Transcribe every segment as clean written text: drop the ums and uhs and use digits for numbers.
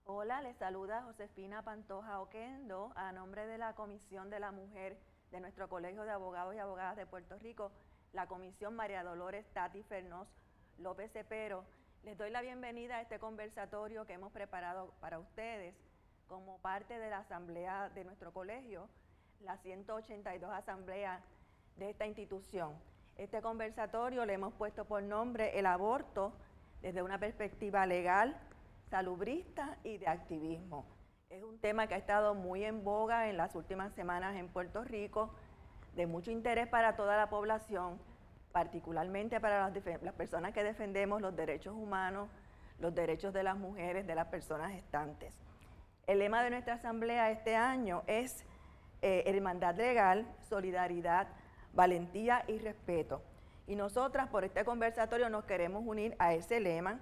Hola, les saluda Josefina Pantoja Oquendo a nombre de la Comisión de la Mujer de nuestro Colegio de Abogados y Abogadas de Puerto Rico, la Comisión María Dolores Tati Fernós López Cepero. Les doy la bienvenida a este conversatorio que hemos preparado para ustedes como parte de la asamblea de nuestro colegio, la 182 asamblea de esta institución. Este conversatorio le hemos puesto por nombre El aborto desde una perspectiva legal, salubrista y de activismo. Es un tema que ha estado muy en boga en las últimas semanas en Puerto Rico, de mucho interés para toda la población, particularmente para las personas que defendemos los derechos humanos, los derechos de las mujeres, de las personas gestantes. El lema de nuestra asamblea este año es Hermandad Legal, Solidaridad, Valentía y Respeto. Y nosotras por este conversatorio nos queremos unir a ese lema.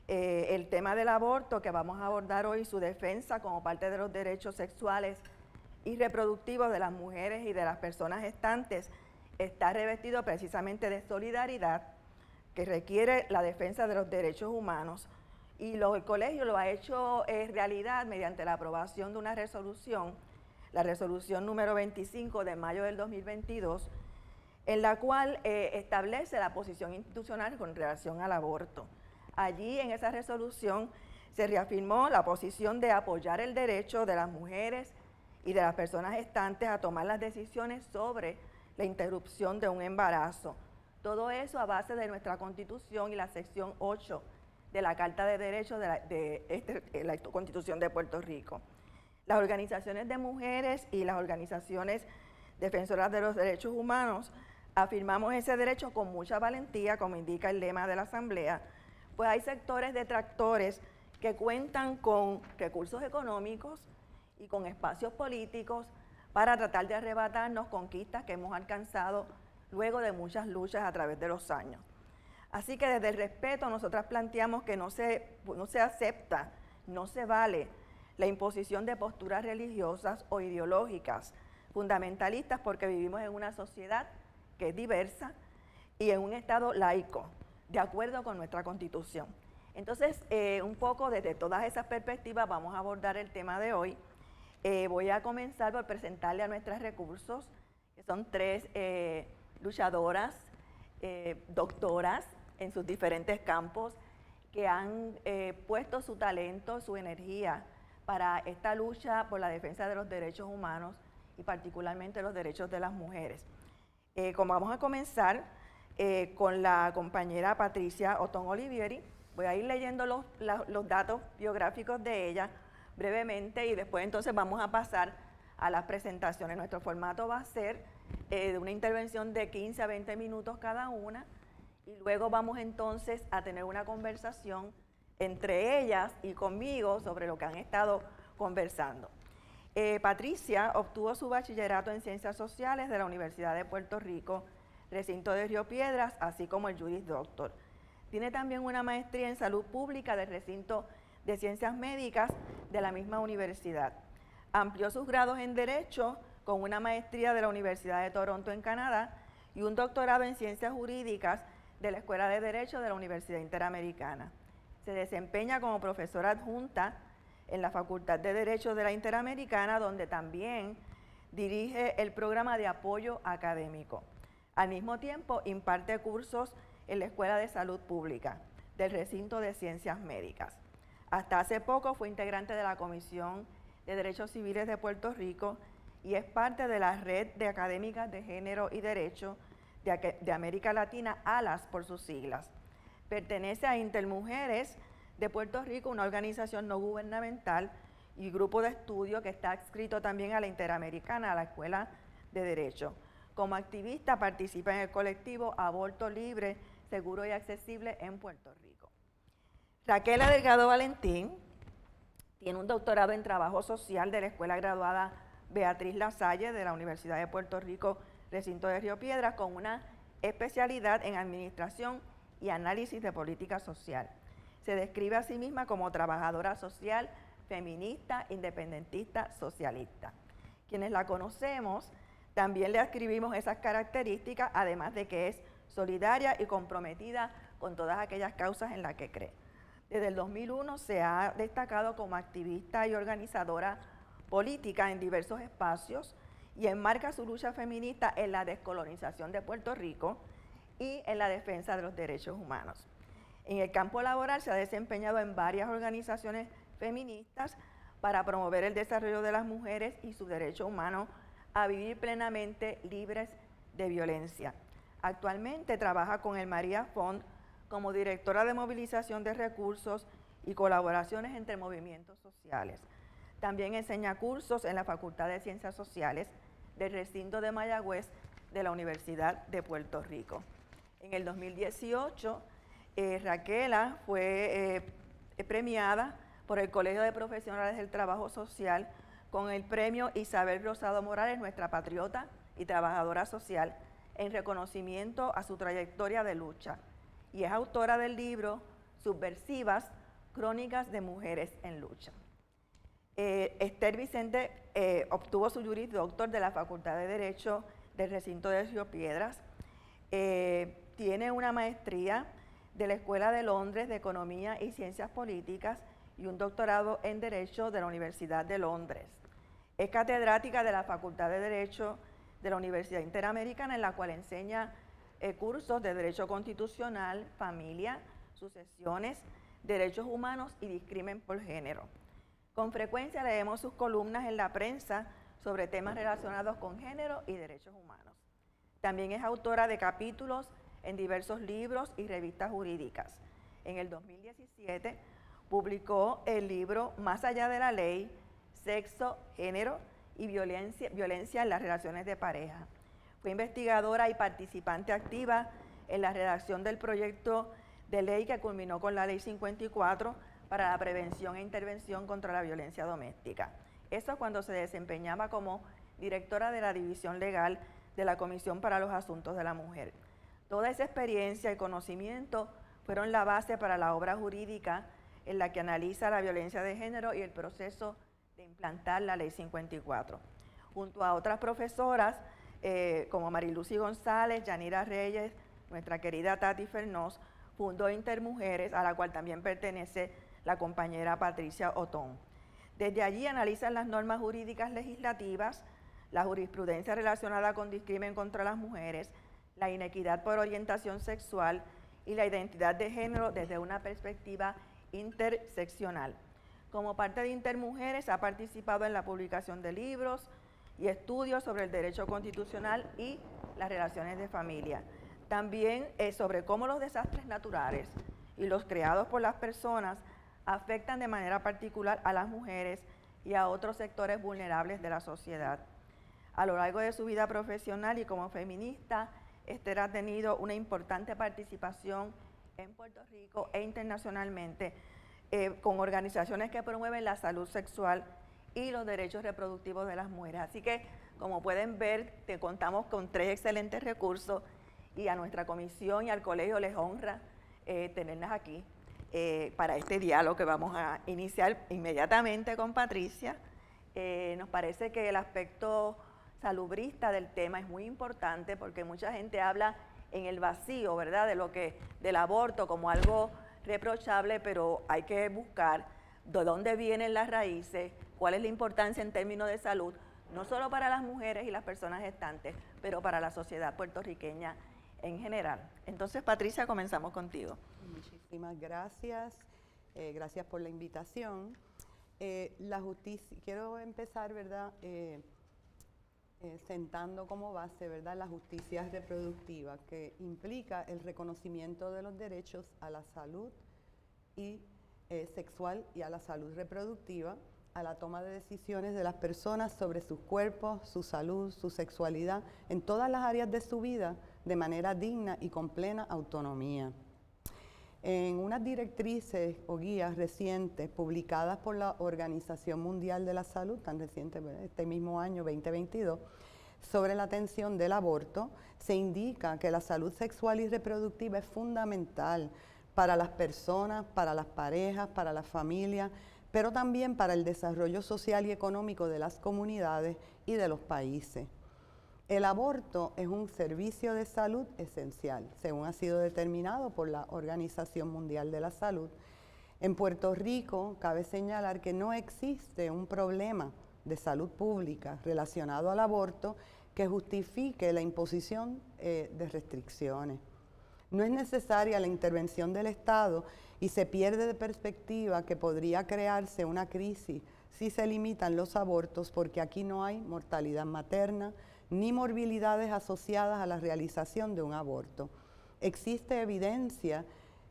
El tema del aborto que vamos a abordar hoy, su defensa como parte de los derechos sexuales y reproductivos de las mujeres y de las personas gestantes, está revestido precisamente de solidaridad que requiere la defensa de los derechos humanos. Y el colegio lo ha hecho realidad mediante la aprobación de una resolución, la resolución número 25 de mayo del 2022, en la cual establece la posición institucional con relación al aborto. Allí en esa resolución se reafirmó la posición de apoyar el derecho de las mujeres y de las personas gestantes a tomar las decisiones sobre la interrupción de un embarazo. Todo eso a base de nuestra Constitución y la sección 8 de la Carta de Derechos de la Constitución de Puerto Rico. Las organizaciones de mujeres y las organizaciones defensoras de los derechos humanos afirmamos ese derecho con mucha valentía, como indica el lema de la Asamblea, pues hay sectores detractores que cuentan con recursos económicos y con espacios políticos para tratar de arrebatarnos conquistas que hemos alcanzado luego de muchas luchas a través de los años. Así que desde el respeto nosotras planteamos que no se acepta, no se vale la imposición de posturas religiosas o ideológicas fundamentalistas porque vivimos en una sociedad que es diversa y en un estado laico, de acuerdo con nuestra Constitución. Entonces, un poco desde todas esas perspectivas vamos a abordar el tema de hoy. Voy a comenzar por presentarle a nuestros recursos, que son tres luchadoras, doctoras en sus diferentes campos, que han puesto su talento, su energía para esta lucha por la defensa de los derechos humanos y particularmente los derechos de las mujeres. Como vamos a comenzar con la compañera Patricia Otón Olivieri, voy a ir leyendo los datos biográficos de ella brevemente y después entonces vamos a pasar a las presentaciones. Nuestro formato va a ser de una intervención de 15 a 20 minutos cada una y luego vamos entonces a tener una conversación entre ellas y conmigo sobre lo que han estado conversando. Patricia obtuvo su bachillerato en Ciencias Sociales de la Universidad de Puerto Rico, recinto de Río Piedras, así como el Juris Doctor. Tiene también una maestría en Salud Pública del recinto de Ciencias Médicas de la misma universidad. Amplió sus grados en Derecho con una maestría de la Universidad de Toronto en Canadá y un doctorado en Ciencias Jurídicas de la Escuela de Derecho de la Universidad Interamericana. Se desempeña como profesora adjunta en la Facultad de Derecho de la Interamericana, donde también dirige el programa de apoyo académico. Al mismo tiempo, imparte cursos en la Escuela de Salud Pública del Recinto de Ciencias Médicas. Hasta hace poco fue integrante de la Comisión de Derechos Civiles de Puerto Rico y es parte de la Red de Académicas de Género y Derecho de América Latina, ALAS por sus siglas. Pertenece a Intermujeres de Puerto Rico, una organización no gubernamental y grupo de estudio que está adscrito también a la Interamericana, a la Escuela de Derecho. Como activista participa en el colectivo Aborto Libre, Seguro y Accesible en Puerto Rico. Raquel Delgado Valentín tiene un doctorado en Trabajo Social de la Escuela Graduada Beatriz Lasalle de la Universidad de Puerto Rico, recinto de Río Piedras, con una especialidad en Administración y Análisis de Política Social. Se describe a sí misma como trabajadora social, feminista, independentista, socialista. Quienes la conocemos también le ascribimos esas características, además de que es solidaria y comprometida con todas aquellas causas en las que cree. Desde el 2001 se ha destacado como activista y organizadora política en diversos espacios y enmarca su lucha feminista en la descolonización de Puerto Rico y en la defensa de los derechos humanos. En el campo laboral se ha desempeñado en varias organizaciones feministas para promover el desarrollo de las mujeres y su derecho humano a vivir plenamente libres de violencia. Actualmente trabaja con el María Fund como directora de movilización de recursos y colaboraciones entre movimientos sociales. También enseña cursos en la Facultad de Ciencias Sociales del recinto de Mayagüez de la Universidad de Puerto Rico. En el 2018, Raquela fue premiada por el Colegio de Profesionales del Trabajo Social con el premio Isabel Rosado Morales, nuestra patriota y trabajadora social, en reconocimiento a su trayectoria de lucha. Y es autora del libro Subversivas, Crónicas de Mujeres en Lucha. Esther Vicente obtuvo su Juris Doctor de la Facultad de Derecho del recinto de Río Piedras. Tiene una maestría de la Escuela de Londres de Economía y Ciencias Políticas y un doctorado en Derecho de la Universidad de Londres. Es catedrática de la Facultad de Derecho de la Universidad Interamericana, en la cual enseña cursos de Derecho Constitucional, Familia, Sucesiones, Derechos Humanos y Discrimen por Género. Con frecuencia leemos sus columnas en la prensa sobre temas relacionados con género y derechos humanos. También es autora de capítulos en diversos libros y revistas jurídicas. En el 2017 publicó el libro Más allá de la ley, sexo, género y violencia en las relaciones de pareja. Fue investigadora y participante activa en la redacción del proyecto de ley que culminó con la Ley 54 para la prevención e intervención contra la violencia doméstica. Eso cuando se desempeñaba como directora de la División Legal de la Comisión para los Asuntos de la Mujer. Toda esa experiencia y conocimiento fueron la base para la obra jurídica en la que analiza la violencia de género y el proceso de implantar la Ley 54. Junto a otras profesoras como Marilucy González, Yanira Reyes, nuestra querida Tati Fernós, fundó Intermujeres, a la cual también pertenece la compañera Patricia Otón. Desde allí analizan las normas jurídicas legislativas, la jurisprudencia relacionada con discrimen contra las mujeres, la inequidad por orientación sexual y la identidad de género desde una perspectiva interseccional. Como parte de Intermujeres ha participado en la publicación de libros y estudios sobre el derecho constitucional y las relaciones de familia. También sobre cómo los desastres naturales y los creados por las personas afectan de manera particular a las mujeres y a otros sectores vulnerables de la sociedad. A lo largo de su vida profesional y como feminista, Esther ha tenido una importante participación en Puerto Rico e internacionalmente con organizaciones que promueven la salud sexual y los derechos reproductivos de las mujeres. Así que, como pueden ver, te contamos con 3 excelentes recursos y a nuestra comisión y al colegio les honra tenerlas aquí para este diálogo que vamos a iniciar inmediatamente con Patricia. Nos parece que el aspecto salubrista del tema es muy importante porque mucha gente habla en el vacío, ¿verdad?, del aborto como algo reprochable, pero hay que buscar de dónde vienen las raíces, cuál es la importancia en términos de salud, no solo para las mujeres y las personas gestantes, pero para la sociedad puertorriqueña en general. Entonces, Patricia, comenzamos contigo. Muchísimas gracias. Gracias por la invitación. La justicia, quiero empezar, ¿verdad?, sentando como base, ¿verdad?, la justicia reproductiva, que implica el reconocimiento de los derechos a la salud y sexual y a la salud reproductiva, a la toma de decisiones de las personas sobre sus cuerpos, su salud, su sexualidad, en todas las áreas de su vida, de manera digna y con plena autonomía. En unas directrices o guías recientes publicadas por la Organización Mundial de la Salud, tan reciente, este mismo año 2022, sobre la atención del aborto, se indica que la salud sexual y reproductiva es fundamental para las personas, para las parejas, para las familias, pero también para el desarrollo social y económico de las comunidades y de los países. El aborto es un servicio de salud esencial, según ha sido determinado por la Organización Mundial de la Salud. En Puerto Rico, cabe señalar que no existe un problema de salud pública relacionado al aborto que justifique la imposición de restricciones. No es necesaria la intervención del Estado y se pierde de perspectiva que podría crearse una crisis si se limitan los abortos, porque aquí no hay mortalidad materna ni morbilidades asociadas a la realización de un aborto. Existe evidencia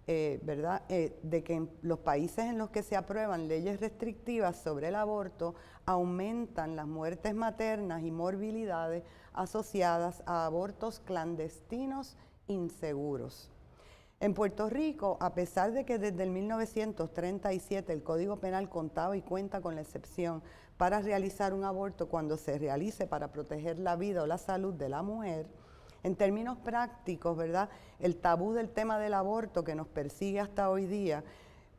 ¿verdad? De que en los países en los que se aprueban leyes restrictivas sobre el aborto aumentan las muertes maternas y morbilidades asociadas a abortos clandestinos inseguros. En Puerto Rico, a pesar de que desde el 1937 el Código Penal contaba y cuenta con la excepción para realizar un aborto cuando se realice para proteger la vida o la salud de la mujer, en términos prácticos, ¿verdad? El tabú del tema del aborto que nos persigue hasta hoy día,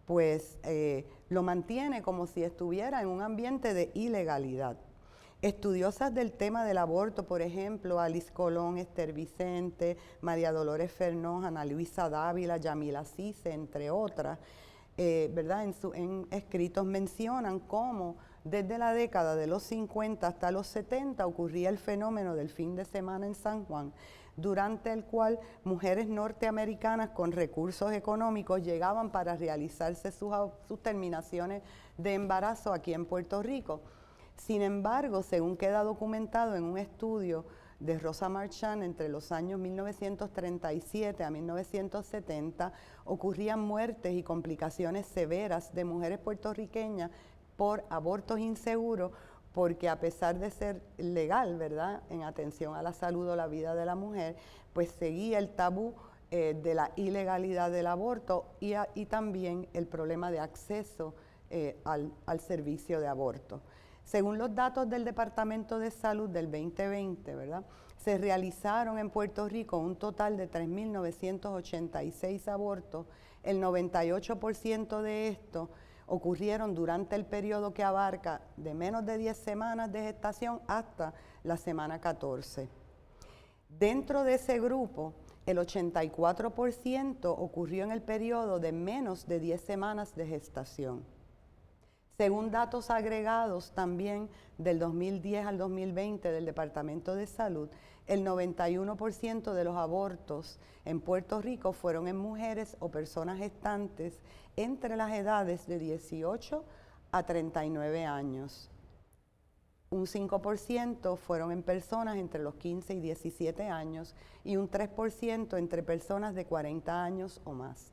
pues lo mantiene como si estuviera en un ambiente de ilegalidad. Estudiosas del tema del aborto, por ejemplo, Alice Colón, Esther Vicente, María Dolores Fernós, Ana Luisa Dávila, Yamila Cise, entre otras, ¿verdad? En escritos mencionan cómo desde la década de los 50 hasta los 70 ocurría el fenómeno del fin de semana en San Juan, durante el cual mujeres norteamericanas con recursos económicos llegaban para realizarse sus terminaciones de embarazo aquí en Puerto Rico. Sin embargo, según queda documentado en un estudio de Rosa Marchand, entre los años 1937 a 1970, ocurrían muertes y complicaciones severas de mujeres puertorriqueñas por abortos inseguros, porque a pesar de ser legal, ¿verdad?, en atención a la salud o la vida de la mujer, pues seguía el tabú de la ilegalidad del aborto y también el problema de acceso al servicio de aborto. Según los datos del Departamento de Salud del 2020, ¿verdad?, se realizaron en Puerto Rico un total de 3.986 abortos. El 98% de estos ocurrieron durante el periodo que abarca de menos de 10 semanas de gestación hasta la semana 14. Dentro de ese grupo, el 84% ocurrió en el periodo de menos de 10 semanas de gestación. Según datos agregados también del 2010 al 2020 del Departamento de Salud, el 91% de los abortos en Puerto Rico fueron en mujeres o personas gestantes entre las edades de 18 a 39 años. Un 5% fueron en personas entre los 15 y 17 años y un 3% entre personas de 40 años o más.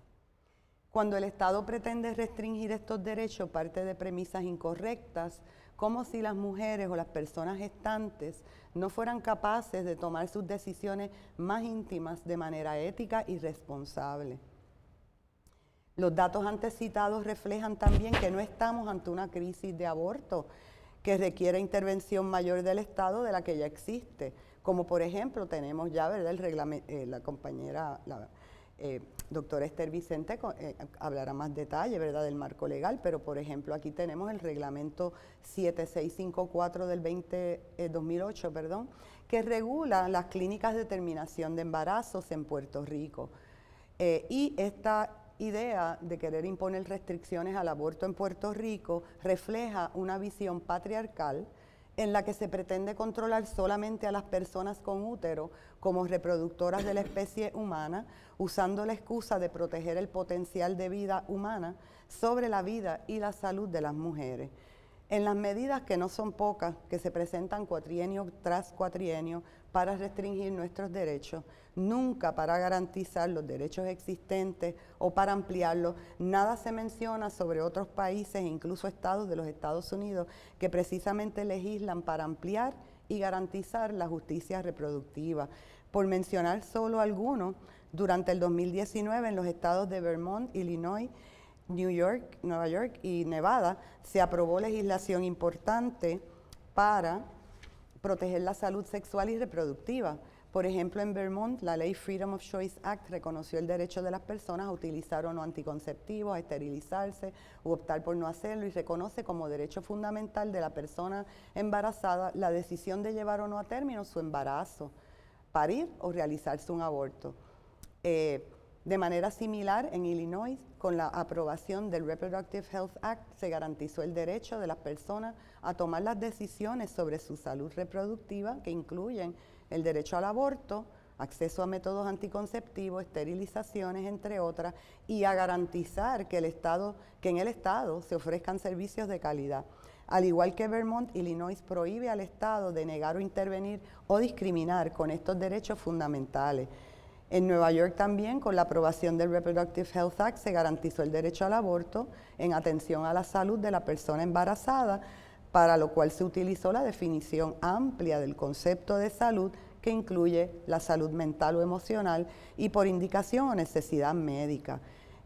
Cuando el Estado pretende restringir estos derechos, parte de premisas incorrectas, como si las mujeres o las personas gestantes no fueran capaces de tomar sus decisiones más íntimas de manera ética y responsable. Los datos antes citados reflejan también que no estamos ante una crisis de aborto que requiere intervención mayor del Estado de la que ya existe, como por ejemplo tenemos ya, ¿verdad?, el reglamento, la compañera, doctora Esther Vicente hablará más detalle, ¿verdad?, del marco legal, pero por ejemplo aquí tenemos el reglamento 7654 del 2008, que regula las clínicas de terminación de embarazos en Puerto Rico. Y esta idea de querer imponer restricciones al aborto en Puerto Rico refleja una visión patriarcal en la que se pretende controlar solamente a las personas con útero como reproductoras de la especie humana, usando la excusa de proteger el potencial de vida humana sobre la vida y la salud de las mujeres. En las medidas, que no son pocas, que se presentan cuatrienio tras cuatrienio para restringir nuestros derechos, nunca para garantizar los derechos existentes o para ampliarlos, nada se menciona sobre otros países e incluso estados de los Estados Unidos que precisamente legislan para ampliar y garantizar la justicia reproductiva. Por mencionar solo algunos, durante el 2019 en los estados de Vermont, Illinois, Nueva York y Nevada se aprobó legislación importante para proteger la salud sexual y reproductiva. Por ejemplo, en Vermont, la ley Freedom of Choice Act reconoció el derecho de las personas a utilizar o no anticonceptivos, a esterilizarse u optar por no hacerlo, y reconoce como derecho fundamental de la persona embarazada la decisión de llevar o no a término su embarazo, parir o realizarse un aborto. De manera similar, en Illinois, con la aprobación del Reproductive Health Act, se garantizó el derecho de las personas a tomar las decisiones sobre su salud reproductiva, que incluyen el derecho al aborto, acceso a métodos anticonceptivos, esterilizaciones, entre otras, y a garantizar que en el Estado se ofrezcan servicios de calidad. Al igual que Vermont, Illinois prohíbe al Estado de negar o intervenir o discriminar con estos derechos fundamentales. En Nueva York también, con la aprobación del Reproductive Health Act, se garantizó el derecho al aborto en atención a la salud de la persona embarazada, para lo cual se utilizó la definición amplia del concepto de salud, que incluye la salud mental o emocional y por indicación o necesidad médica.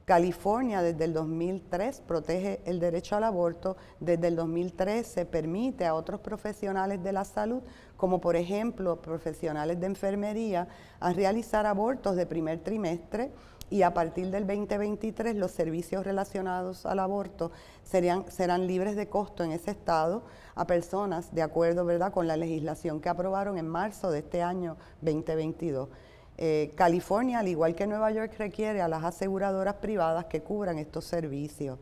California desde el 2003 protege el derecho al aborto. Desde el 2013 permite a otros profesionales de la salud, como por ejemplo profesionales de enfermería, a realizar abortos de primer trimestre, y a partir del 2023 los servicios relacionados al aborto serán libres de costo en ese estado a personas de acuerdo, ¿verdad?, con la legislación que aprobaron en marzo de este año 2022. California, al igual que Nueva York, requiere a las aseguradoras privadas que cubran estos servicios.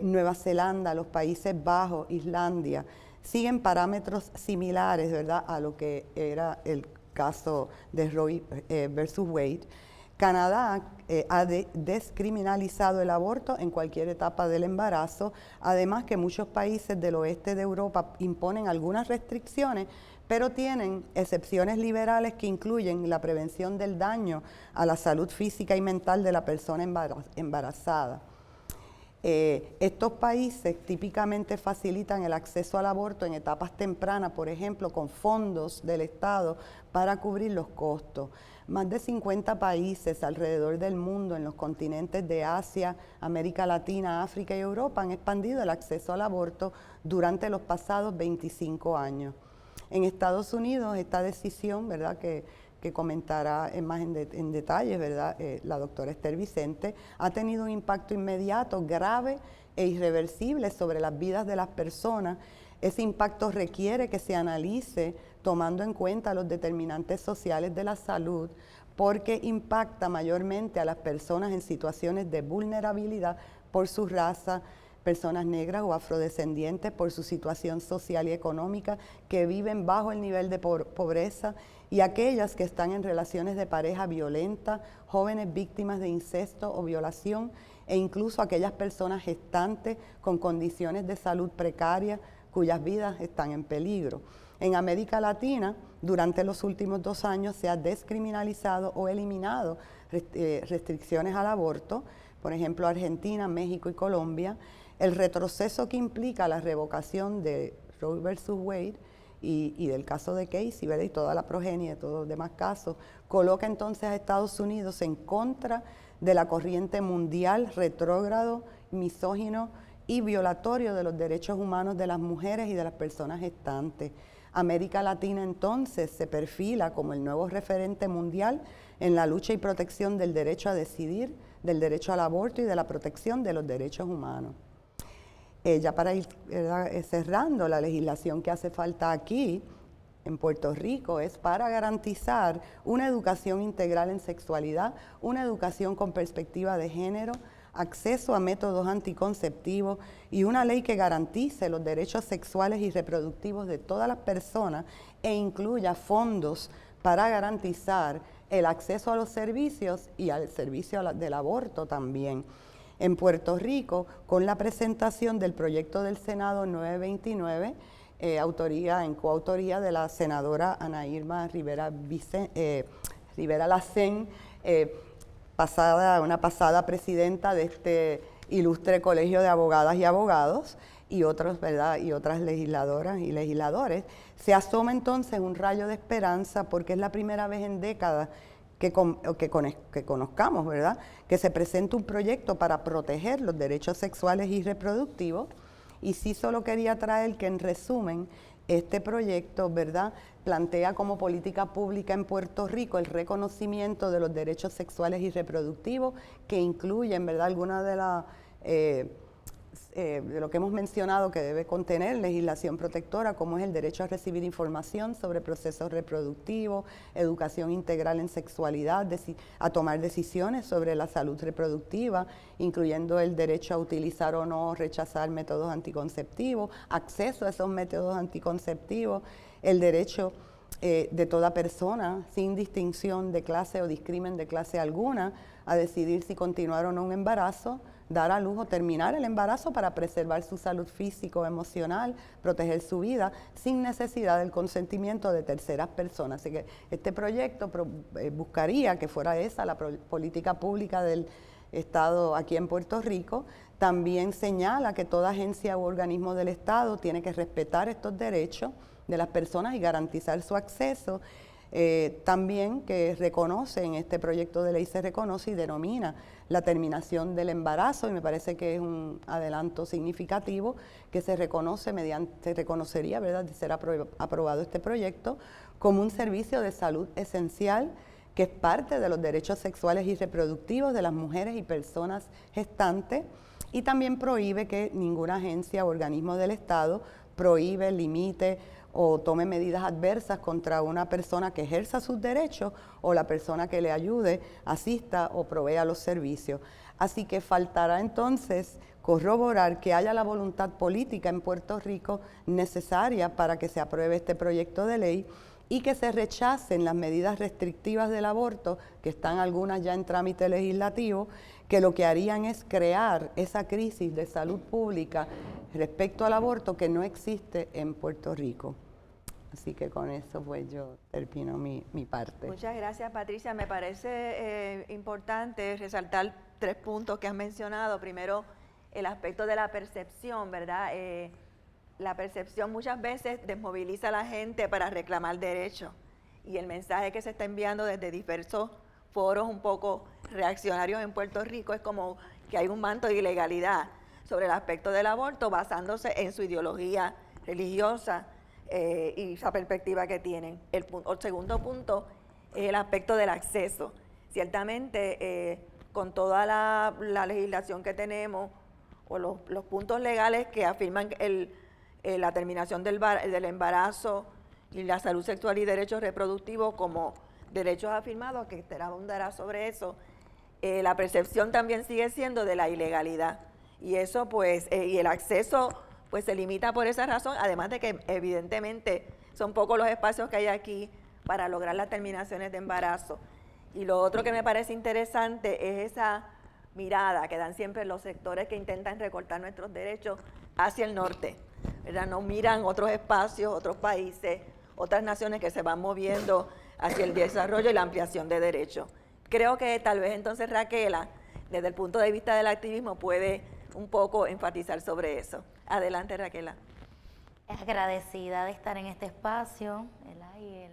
Nueva Zelanda, los Países Bajos, Islandia, siguen parámetros similares, ¿verdad?, a lo que era el caso de Roe versus Wade. Canadá ha descriminalizado el aborto en cualquier etapa del embarazo, además que muchos países del oeste de Europa imponen algunas restricciones, pero tienen excepciones liberales que incluyen la prevención del daño a la salud física y mental de la persona embarazada. Estos países típicamente facilitan el acceso al aborto en etapas tempranas, por ejemplo, con fondos del Estado para cubrir los costos. Más de 50 países alrededor del mundo, en los continentes de Asia, América Latina, África y Europa, han expandido el acceso al aborto durante los pasados 25 años. En Estados Unidos, esta decisión, ¿verdad?, que comentará más en detalle, ¿verdad?, la doctora Esther Vicente, ha tenido un impacto inmediato, grave e irreversible sobre las vidas de las personas. Ese impacto requiere que se analice tomando en cuenta los determinantes sociales de la salud, porque impacta mayormente a las personas en situaciones de vulnerabilidad por su raza, personas negras o afrodescendientes por su situación social y económica, que viven bajo el nivel de pobreza, y aquellas que están en relaciones de pareja violenta, jóvenes víctimas de incesto o violación, e incluso aquellas personas gestantes con condiciones de salud precarias cuyas vidas están en peligro. En América Latina, durante los últimos 2 años se ha descriminalizado o eliminado restricciones al aborto, por ejemplo Argentina, México y Colombia. El retroceso que implica la revocación de Roe versus Wade y del caso de Casey, ¿verdad?, y toda la progenie de todos los demás casos, coloca entonces a Estados Unidos en contra de la corriente mundial retrógrado, misógino y violatorio de los derechos humanos de las mujeres y de las personas gestantes. América Latina entonces se perfila como el nuevo referente mundial en la lucha y protección del derecho a decidir, del derecho al aborto y de la protección de los derechos humanos. Ya para ir cerrando, la legislación que hace falta aquí en Puerto Rico es para garantizar una educación integral en sexualidad, una educación con perspectiva de género, acceso a métodos anticonceptivos y una ley que garantice los derechos sexuales y reproductivos de todas las personas e incluya fondos para garantizar el acceso a los servicios y al servicio del aborto también. En Puerto Rico, con la presentación del proyecto del Senado 929, coautoría de la senadora Ana Irma Rivera Lacén, una pasada presidenta de este ilustre colegio de abogadas y abogados, y otros, ¿verdad?, y otras legisladoras y legisladores, se asoma entonces un rayo de esperanza, porque es la primera vez en décadas que conozcamos, ¿verdad?, que se presenta un proyecto para proteger los derechos sexuales y reproductivos. Y sí solo quería traer que, en resumen, este proyecto, ¿verdad?, plantea como política pública en Puerto Rico el reconocimiento de los derechos sexuales y reproductivos, que incluyen, ¿verdad?, algunas de las de lo que hemos mencionado que debe contener legislación protectora, como es el derecho a recibir información sobre procesos reproductivos, educación integral en sexualidad, a tomar decisiones sobre la salud reproductiva, incluyendo el derecho a utilizar o no rechazar métodos anticonceptivos, acceso a esos métodos anticonceptivos, el derecho de toda persona, sin distinción de clase o discrimen de clase alguna, a decidir si continuar o no un embarazo, dar a luz o terminar el embarazo para preservar su salud físico, emocional, proteger su vida, sin necesidad del consentimiento de terceras personas. Así que este proyecto buscaría que fuera esa la política pública del Estado aquí en Puerto Rico. También señala que toda agencia u organismo del Estado tiene que respetar estos derechos de las personas y garantizar su acceso. También que reconoce, en este proyecto de ley se reconoce y denomina la terminación del embarazo, y me parece que es un adelanto significativo que se reconocería, ¿verdad?, de ser aprobado este proyecto, como un servicio de salud esencial que es parte de los derechos sexuales y reproductivos de las mujeres y personas gestantes, y también prohíbe que ninguna agencia o organismo del Estado prohíbe, limite o tome medidas adversas contra una persona que ejerza sus derechos o la persona que le ayude, asista o provea los servicios. Así que faltará entonces corroborar que haya la voluntad política en Puerto Rico necesaria para que se apruebe este proyecto de ley y que se rechacen las medidas restrictivas del aborto, que están algunas ya en trámite legislativo, que lo que harían es crear esa crisis de salud pública respecto al aborto que no existe en Puerto Rico. Así que con eso pues yo termino mi parte. Muchas gracias, Patricia. Me parece importante resaltar 3 puntos que has mencionado. Primero, el aspecto de la percepción, ¿verdad? La percepción muchas veces desmoviliza a la gente para reclamar derechos, y el mensaje que se está enviando desde diversos foros un poco reaccionarios en Puerto Rico es como que hay un manto de ilegalidad sobre el aspecto del aborto basándose en su ideología religiosa y esa perspectiva que tienen. El segundo punto es el aspecto del acceso. Ciertamente, con toda la legislación que tenemos o los puntos legales que afirman la terminación del embarazo y la salud sexual y derechos reproductivos como derechos afirmados, que usted abundará sobre eso, la percepción también sigue siendo de la ilegalidad, y eso pues, y el acceso pues se limita por esa razón, además de que evidentemente son pocos los espacios que hay aquí para lograr las terminaciones de embarazo. Y lo otro que me parece interesante es esa mirada que dan siempre los sectores que intentan recortar nuestros derechos hacia el norte, ¿verdad? No miran otros espacios, otros países, otras naciones que se van moviendo hacia el desarrollo y la ampliación de derechos. Creo que tal vez entonces Raquela, desde el punto de vista del activismo, puede un poco enfatizar sobre eso. Adelante, Raquela. Agradecida de estar en este espacio, ¿verdad? Y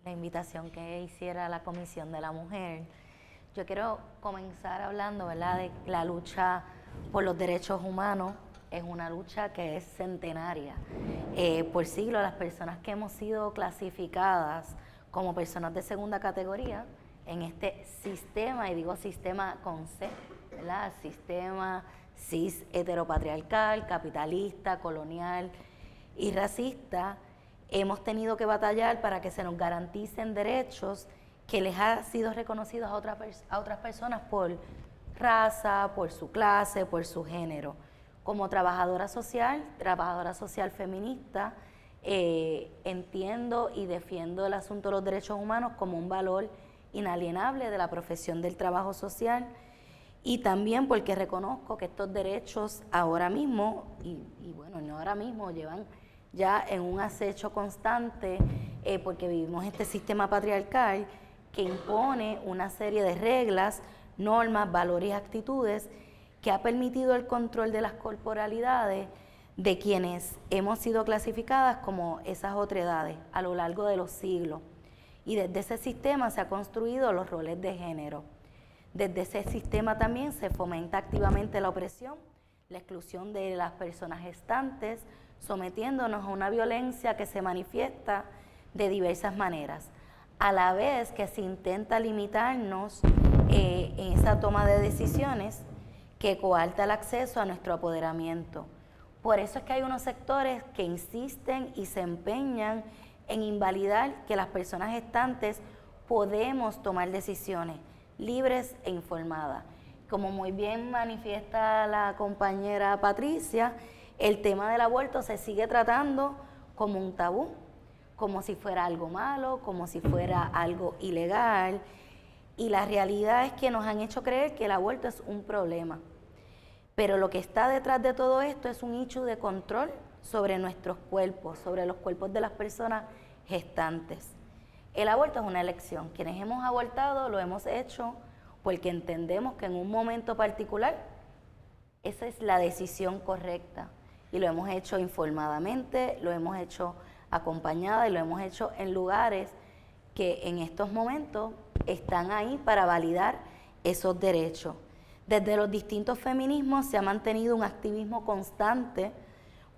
la invitación que hiciera la Comisión de la Mujer. Yo quiero comenzar hablando, ¿verdad?, de la lucha por los derechos humanos. Es una lucha que es centenaria. Por siglos, las personas que hemos sido clasificadas como personas de segunda categoría en este sistema, y digo sistema con C, ¿verdad?, sistema cis heteropatriarcal, capitalista, colonial y racista, hemos tenido que batallar para que se nos garanticen derechos que les han sido reconocidos a otras personas por raza, por su clase, por su género. Como trabajadora social feminista, entiendo y defiendo el asunto de los derechos humanos como un valor inalienable de la profesión del trabajo social, y también porque reconozco que estos derechos ahora mismo, y bueno, no ahora mismo, llevan ya en un acecho constante, porque vivimos este sistema patriarcal que impone una serie de reglas, normas, valores y actitudes que ha permitido el control de las corporalidades de quienes hemos sido clasificadas como esas otredades a lo largo de los siglos. Y desde ese sistema se han construido los roles de género. Desde ese sistema también se fomenta activamente la opresión, la exclusión de las personas gestantes, sometiéndonos a una violencia que se manifiesta de diversas maneras, a la vez que se intenta limitarnos en esa toma de decisiones que coarta el acceso a nuestro apoderamiento. Por eso es que hay unos sectores que insisten y se empeñan en invalidar que las personas gestantes podemos tomar decisiones libres e informadas. Como muy bien manifiesta la compañera Patricia, el tema del aborto se sigue tratando como un tabú, como si fuera algo malo, como si fuera algo ilegal, y la realidad es que nos han hecho creer que el aborto es un problema. Pero lo que está detrás de todo esto es un issue de control sobre nuestros cuerpos, sobre los cuerpos de las personas gestantes. El aborto es una elección. Quienes hemos abortado lo hemos hecho porque entendemos que en un momento particular esa es la decisión correcta. Y lo hemos hecho informadamente, lo hemos hecho acompañada y lo hemos hecho en lugares que en estos momentos están ahí para validar esos derechos. Desde los distintos feminismos se ha mantenido un activismo constante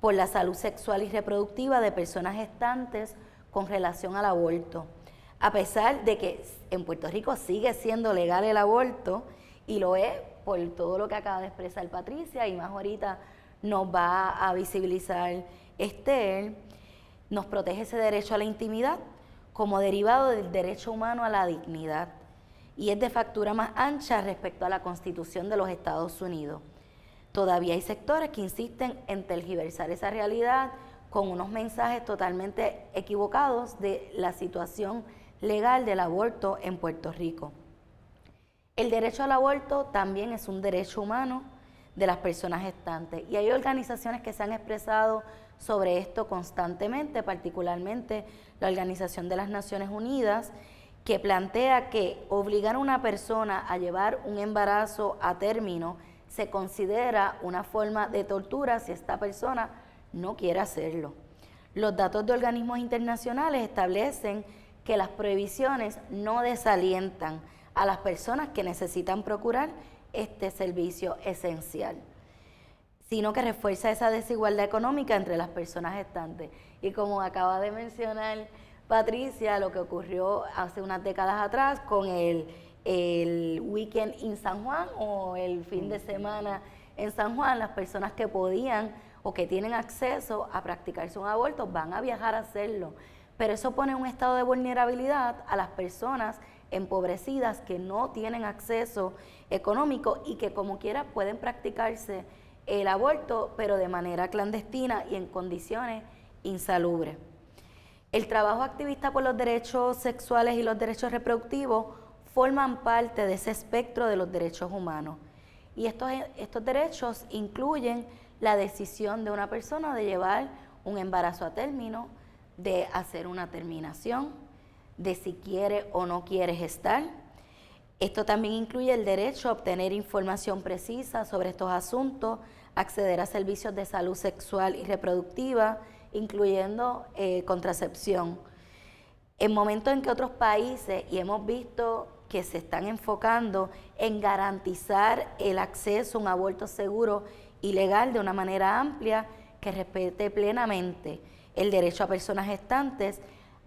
por la salud sexual y reproductiva de personas gestantes con relación al aborto. A pesar de que en Puerto Rico sigue siendo legal el aborto, y lo es por todo lo que acaba de expresar Patricia, y más ahorita nos va a visibilizar Esther, nos protege ese derecho a la intimidad como derivado del derecho humano a la dignidad, y es de factura más ancha respecto a la Constitución de los Estados Unidos. Todavía hay sectores que insisten en tergiversar esa realidad con unos mensajes totalmente equivocados de la situación legal del aborto en Puerto Rico. El derecho al aborto también es un derecho humano de las personas gestantes, y hay organizaciones que se han expresado sobre esto constantemente, particularmente la Organización de las Naciones Unidas, que plantea que obligar a una persona a llevar un embarazo a término se considera una forma de tortura si esta persona no quiere hacerlo. Los datos de organismos internacionales establecen que las prohibiciones no desalientan a las personas que necesitan procurar este servicio esencial, sino que refuerza esa desigualdad económica entre las personas gestantes. Y como acaba de mencionar Patricia, lo que ocurrió hace unas décadas atrás con el weekend en San Juan o el fin de semana en San Juan, las personas que podían o que tienen acceso a practicarse un aborto van a viajar a hacerlo. Pero eso pone un estado de vulnerabilidad a las personas empobrecidas que no tienen acceso económico y que como quiera pueden practicarse el aborto, pero de manera clandestina y en condiciones insalubres. El trabajo activista por los derechos sexuales y los derechos reproductivos forman parte de ese espectro de los derechos humanos. Y estos derechos incluyen la decisión de una persona de llevar un embarazo a término, de hacer una terminación, de si quiere o no quiere gestar. Esto también incluye el derecho a obtener información precisa sobre estos asuntos, acceder a servicios de salud sexual y reproductiva, incluyendo contracepción. En momentos en que otros países, y hemos visto que se están enfocando en garantizar el acceso a un aborto seguro y legal de una manera amplia que respete plenamente el derecho a personas gestantes,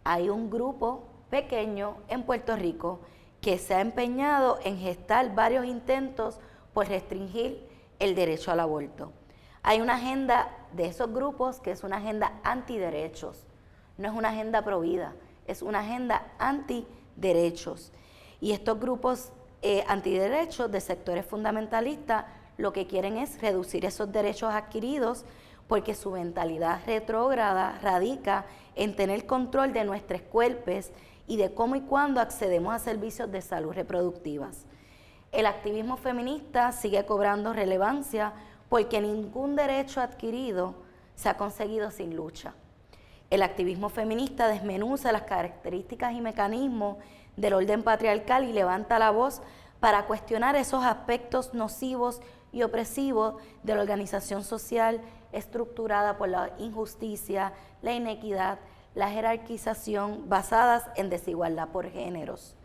hay un grupo pequeño en Puerto Rico que se ha empeñado en gestar varios intentos por restringir el derecho al aborto. Hay una agenda de esos grupos que es una agenda antiderechos, no es una agenda pro vida, es una agenda antiderechos. Y estos grupos antiderechos de sectores fundamentalistas lo que quieren es reducir esos derechos adquiridos porque su mentalidad retrógrada radica en tener control de nuestros cuerpos y de cómo y cuándo accedemos a servicios de salud reproductivas. El activismo feminista sigue cobrando relevancia porque ningún derecho adquirido se ha conseguido sin lucha. El activismo feminista desmenuza las características y mecanismos del orden patriarcal y levanta la voz para cuestionar esos aspectos nocivos y opresivos de la organización social estructurada por la injusticia, la inequidad, la jerarquización basadas en desigualdad por géneros.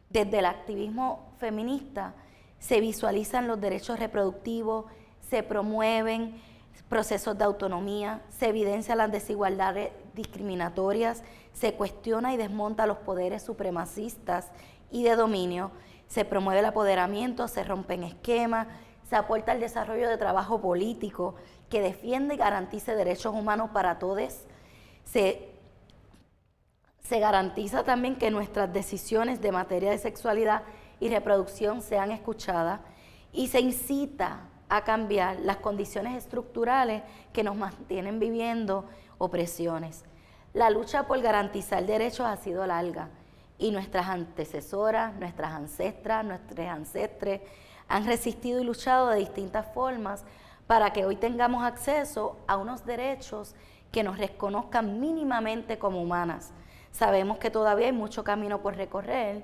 Desde el activismo feminista se visualizan los derechos reproductivos, se promueven procesos de autonomía, se evidencian las desigualdades discriminatorias, se cuestiona y desmonta los poderes supremacistas y de dominio, se promueve el apoderamiento, se rompen esquemas, se aporta al desarrollo de trabajo político que defiende y garantice derechos humanos para todos. Se garantiza también que nuestras decisiones de materia de sexualidad y reproducción sean escuchadas y se incita a cambiar las condiciones estructurales que nos mantienen viviendo opresiones. La lucha por garantizar derechos ha sido larga y nuestras antecesoras, nuestras ancestras, nuestros ancestres han resistido y luchado de distintas formas para que hoy tengamos acceso a unos derechos que nos reconozcan mínimamente como humanas. Sabemos que todavía hay mucho camino por recorrer,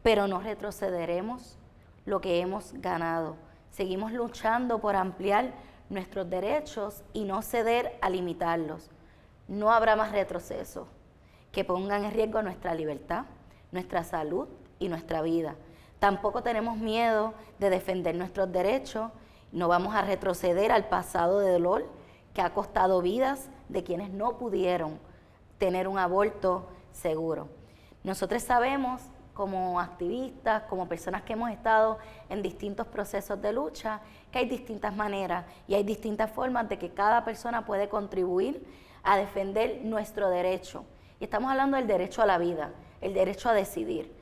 pero no retrocederemos lo que hemos ganado. Seguimos luchando por ampliar nuestros derechos y no ceder a limitarlos. No habrá más retroceso que pongan en riesgo nuestra libertad, nuestra salud y nuestra vida. Tampoco tenemos miedo de defender nuestros derechos. No vamos a retroceder al pasado de dolor que ha costado vidas de quienes no pudieron tener un aborto seguro. Nosotros sabemos, como activistas, como personas que hemos estado en distintos procesos de lucha, que hay distintas maneras y hay distintas formas de que cada persona puede contribuir a defender nuestro derecho. Y estamos hablando del derecho a la vida, el derecho a decidir,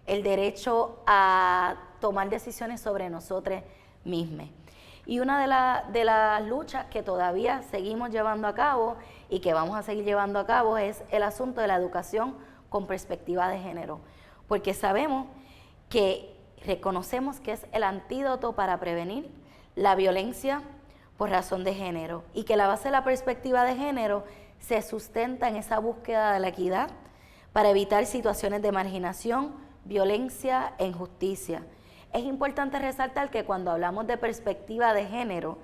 el derecho a tomar decisiones sobre nosotros mismos. Y una de las luchas que todavía seguimos llevando a cabo y que vamos a seguir llevando a cabo es el asunto de la educación con perspectiva de género, porque sabemos que reconocemos que es el antídoto para prevenir la violencia por razón de género y que la base de la perspectiva de género se sustenta en esa búsqueda de la equidad para evitar situaciones de marginación, violencia e injusticia. Es importante resaltar que cuando hablamos de perspectiva de género,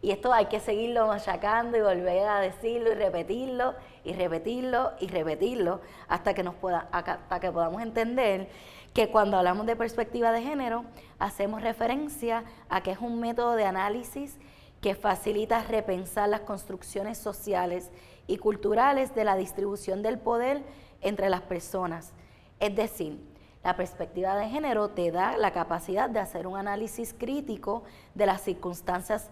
y esto hay que seguirlo machacando y volver a decirlo y repetirlo y repetirlo y repetirlo hasta que podamos entender que cuando hablamos de perspectiva de género hacemos referencia a que es un método de análisis que facilita repensar las construcciones sociales y culturales de la distribución del poder entre las personas. Es decir, la perspectiva de género te da la capacidad de hacer un análisis crítico de las circunstancias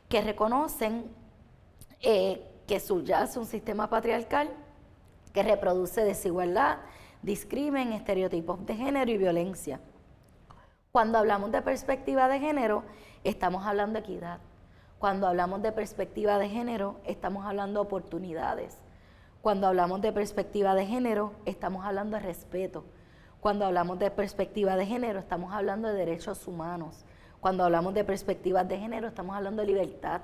que reconocen que subyace un sistema patriarcal que reproduce desigualdad, discrimen, estereotipos de género y violencia. Cuando hablamos de perspectiva de género, estamos hablando de equidad. Cuando hablamos de perspectiva de género, estamos hablando de oportunidades. Cuando hablamos de perspectiva de género, estamos hablando de respeto. Cuando hablamos de perspectiva de género, estamos hablando de derechos humanos. Cuando hablamos de perspectivas de género, estamos hablando de libertad.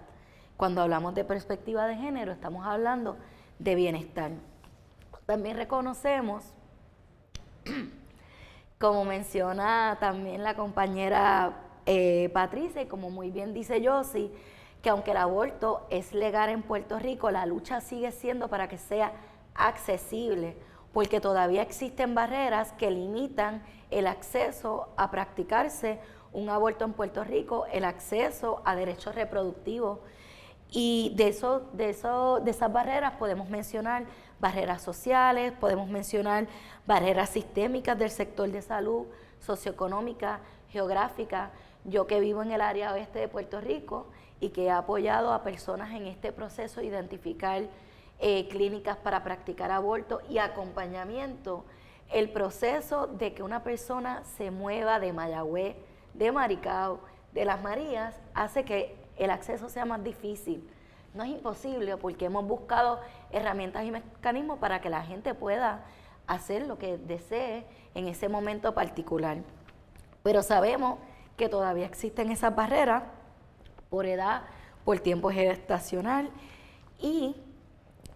Cuando hablamos de perspectiva de género, estamos hablando de bienestar. También reconocemos, como menciona también la compañera Patricia, y como muy bien dice Yossi, que aunque el aborto es legal en Puerto Rico, la lucha sigue siendo para que sea accesible, porque todavía existen barreras que limitan el acceso a practicarse un aborto en Puerto Rico, el acceso a derechos reproductivos. Y de esas barreras podemos mencionar barreras sociales, podemos mencionar barreras sistémicas del sector de salud, socioeconómica, geográfica. Yo que vivo en el área oeste de Puerto Rico y que he apoyado a personas en este proceso de identificar clínicas para practicar aborto y acompañamiento, el proceso de que una persona se mueva de Mayagüez, de Maricao, de Las Marías, hace que el acceso sea más difícil. No es imposible porque hemos buscado herramientas y mecanismos para que la gente pueda hacer lo que desee en ese momento particular. Pero sabemos que todavía existen esas barreras por edad, por tiempo gestacional y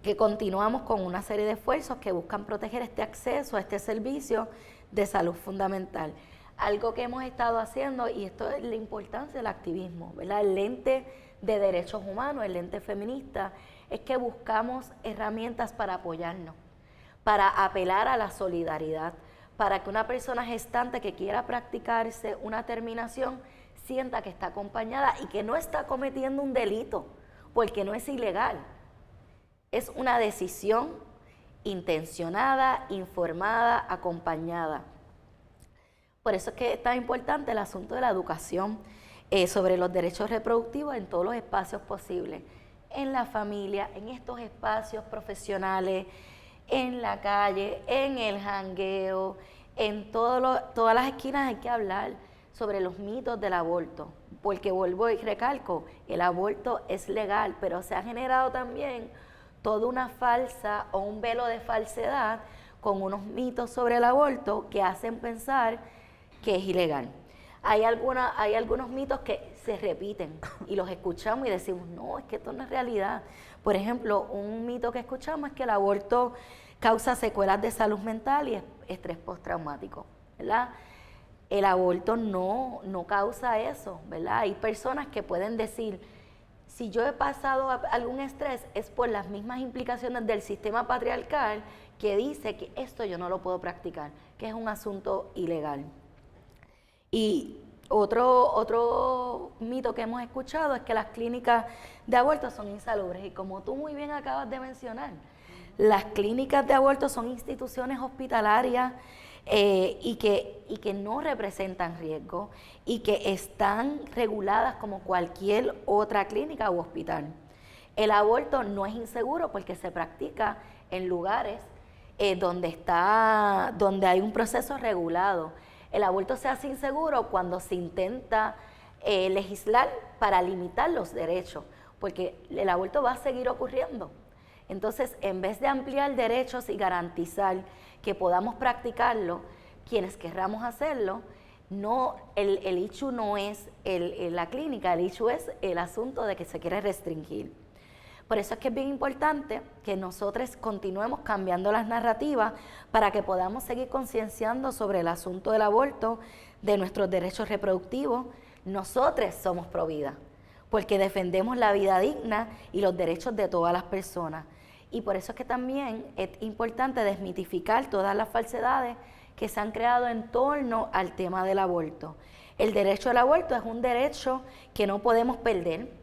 que continuamos con una serie de esfuerzos que buscan proteger este acceso a este servicio de salud fundamental. Algo que hemos estado haciendo, y esto es la importancia del activismo, ¿verdad? El lente de derechos humanos, el lente feminista, es que buscamos herramientas para apoyarnos, para apelar a la solidaridad, para que una persona gestante que quiera practicarse una terminación sienta que está acompañada y que no está cometiendo un delito, porque no es ilegal. Es una decisión intencionada, informada, acompañada. Por eso es que es tan importante el asunto de la educación. sobre los derechos reproductivos en todos los espacios posibles, en la familia, en estos espacios profesionales, en la calle, en el jangueo, en todas las esquinas hay que hablar sobre los mitos del aborto, porque vuelvo y recalco, el aborto es legal, pero se ha generado también toda una falsa o un velo de falsedad con unos mitos sobre el aborto que hacen pensar que es ilegal. Hay algunos mitos que se repiten y los escuchamos y decimos, no, es que esto no es realidad. Por ejemplo, un mito que escuchamos es que el aborto causa secuelas de salud mental y estrés postraumático, ¿verdad? El aborto no causa eso, ¿verdad? Hay personas que pueden decir, si yo he pasado algún estrés es por las mismas implicaciones del sistema patriarcal que dice que esto yo no lo puedo practicar, que es un asunto ilegal. Y otro mito que hemos escuchado es que las clínicas de aborto son insalubres. Y como tú muy bien acabas de mencionar, las clínicas de aborto son instituciones hospitalarias y que no representan riesgo y que están reguladas como cualquier otra clínica u hospital. El aborto no es inseguro porque se practica en lugares donde hay un proceso regulado. El aborto se hace inseguro cuando se intenta legislar para limitar los derechos, porque el aborto va a seguir ocurriendo. Entonces, en vez de ampliar derechos y garantizar que podamos practicarlo, quienes querramos hacerlo, el issue no es la clínica, el issue es el asunto de que se quiere restringir. Por eso es que es bien importante que nosotros continuemos cambiando las narrativas para que podamos seguir concienciando sobre el asunto del aborto, de nuestros derechos reproductivos. Nosotros somos pro vida, porque defendemos la vida digna y los derechos de todas las personas. Y por eso es que también es importante desmitificar todas las falsedades que se han creado en torno al tema del aborto. El derecho al aborto es un derecho que no podemos perder,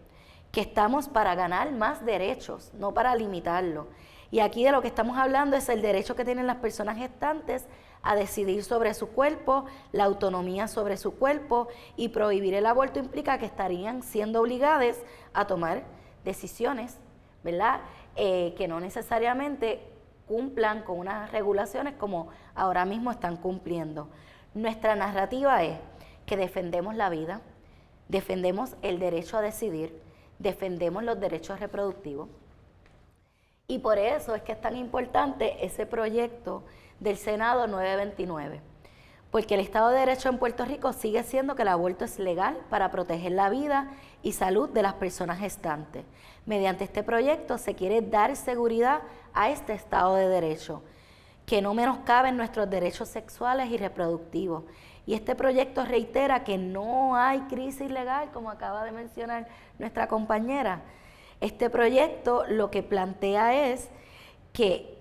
que estamos para ganar más derechos, no para limitarlo. Y aquí de lo que estamos hablando es el derecho que tienen las personas gestantes a decidir sobre su cuerpo, la autonomía sobre su cuerpo, y prohibir el aborto implica que estarían siendo obligadas a tomar decisiones, ¿verdad? Que no necesariamente cumplan con unas regulaciones como ahora mismo están cumpliendo. Nuestra narrativa es que defendemos la vida, defendemos el derecho a decidir, defendemos los derechos reproductivos. Y por eso es que es tan importante ese proyecto del Senado 929, porque el Estado de Derecho en Puerto Rico sigue siendo que el aborto es legal para proteger la vida y salud de las personas gestantes. Mediante este proyecto se quiere dar seguridad a este Estado de Derecho, que no menoscaben nuestros derechos sexuales y reproductivos. Y este proyecto reitera que no hay crisis legal, como acaba de mencionar nuestra compañera. Este proyecto lo que plantea es que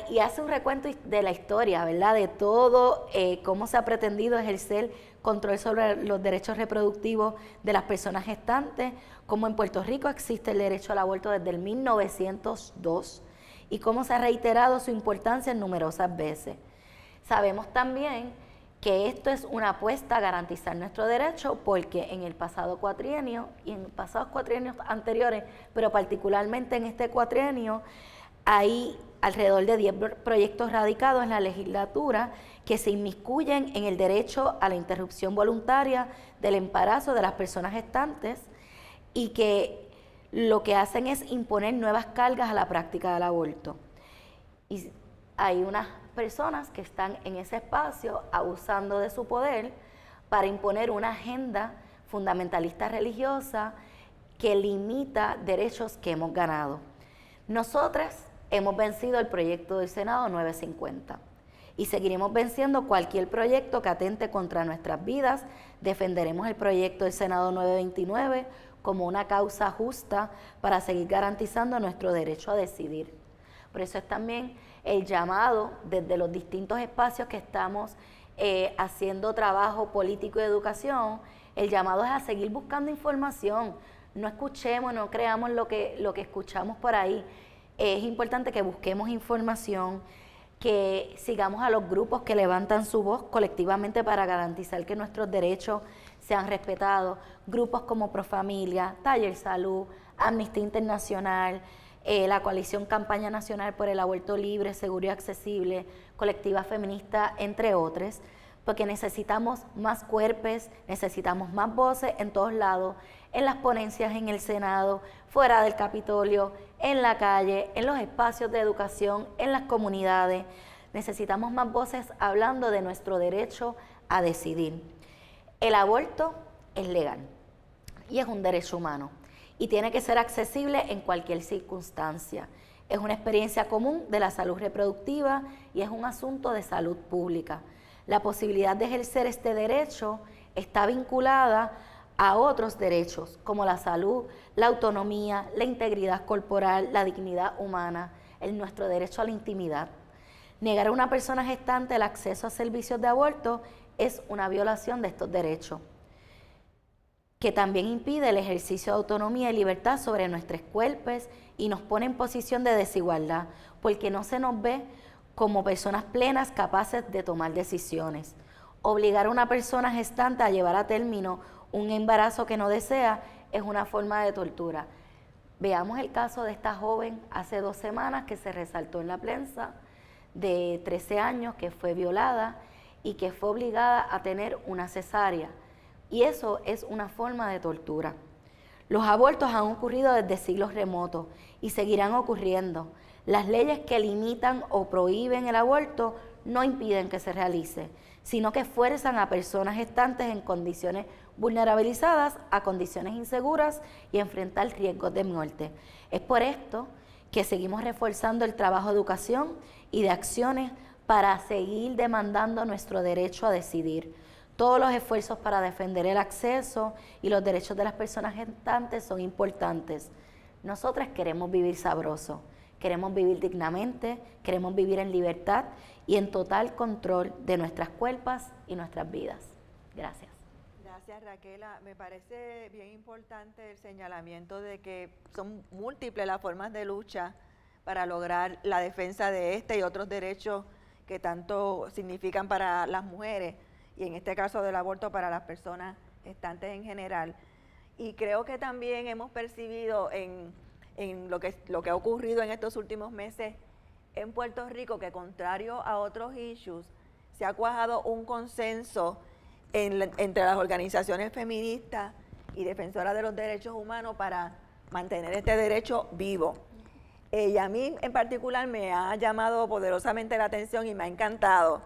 y hace un recuento de la historia, ¿verdad? De todo cómo se ha pretendido ejercer control sobre los derechos reproductivos de las personas gestantes, cómo en Puerto Rico existe el derecho al aborto desde el 1902 y cómo se ha reiterado su importancia en numerosas veces. Sabemos también que esto es una apuesta a garantizar nuestro derecho porque en el pasado cuatrienio y en pasados cuatrienios anteriores, pero particularmente en este cuatrienio, hay alrededor de 10 proyectos radicados en la legislatura que se inmiscuyen en el derecho a la interrupción voluntaria del embarazo de las personas gestantes y que lo que hacen es imponer nuevas cargas a la práctica del aborto. Y hay unas personas que están en ese espacio abusando de su poder para imponer una agenda fundamentalista religiosa que limita derechos que hemos ganado. Nosotras hemos vencido el proyecto del Senado 950 y seguiremos venciendo cualquier proyecto que atente contra nuestras vidas. Defenderemos el proyecto del Senado 929 como una causa justa para seguir garantizando nuestro derecho a decidir. Por eso es también el llamado desde los distintos espacios que estamos haciendo trabajo político y educación, el llamado es a seguir buscando información. No escuchemos, no creamos lo que escuchamos por ahí. Es importante que busquemos información, que sigamos a los grupos que levantan su voz colectivamente para garantizar que nuestros derechos sean respetados. Grupos como Profamilia, Taller Salud, Amnistía Internacional, la Coalición Campaña Nacional por el Aborto Libre, Seguro y Accesible, Colectiva Feminista, entre otros, porque necesitamos más cuerpos, necesitamos más voces en todos lados, en las ponencias en el Senado, fuera del Capitolio, en la calle, en los espacios de educación, en las comunidades. Necesitamos más voces hablando de nuestro derecho a decidir. El aborto es legal y es un derecho humano y tiene que ser accesible en cualquier circunstancia. Es una experiencia común de la salud reproductiva y es un asunto de salud pública. La posibilidad de ejercer este derecho está vinculada a otros derechos como la salud, la autonomía, la integridad corporal, la dignidad humana, nuestro derecho a la intimidad. Negar a una persona gestante el acceso a servicios de aborto es una violación de estos derechos, que también impide el ejercicio de autonomía y libertad sobre nuestros cuerpos y nos pone en posición de desigualdad, porque no se nos ve como personas plenas capaces de tomar decisiones. Obligar a una persona gestante a llevar a término un embarazo que no desea es una forma de tortura. Veamos el caso de esta joven hace 2 semanas que se resaltó en la prensa, de 13 años, que fue violada y que fue obligada a tener una cesárea. Y eso es una forma de tortura. Los abortos han ocurrido desde siglos remotos y seguirán ocurriendo. Las leyes que limitan o prohíben el aborto no impiden que se realice, sino que fuerzan a personas gestantes en condiciones vulnerabilizadas a condiciones inseguras y a enfrentar riesgos de muerte. Es por esto que seguimos reforzando el trabajo de educación y de acciones para seguir demandando nuestro derecho a decidir. Todos los esfuerzos para defender el acceso y los derechos de las personas gestantes son importantes. Nosotras queremos vivir sabroso, queremos vivir dignamente, queremos vivir en libertad y en total control de nuestras cuerpos y nuestras vidas. Gracias. Gracias, Raquela. Me parece bien importante el señalamiento de que son múltiples las formas de lucha para lograr la defensa de este y otros derechos que tanto significan para las mujeres, y en este caso del aborto para las personas gestantes en general. Y creo que también hemos percibido en lo que ha ocurrido en estos últimos meses en Puerto Rico, que contrario a otros issues, se ha cuajado un consenso entre las organizaciones feministas y defensoras de los derechos humanos para mantener este derecho vivo. Y a mí en particular me ha llamado poderosamente la atención y me ha encantado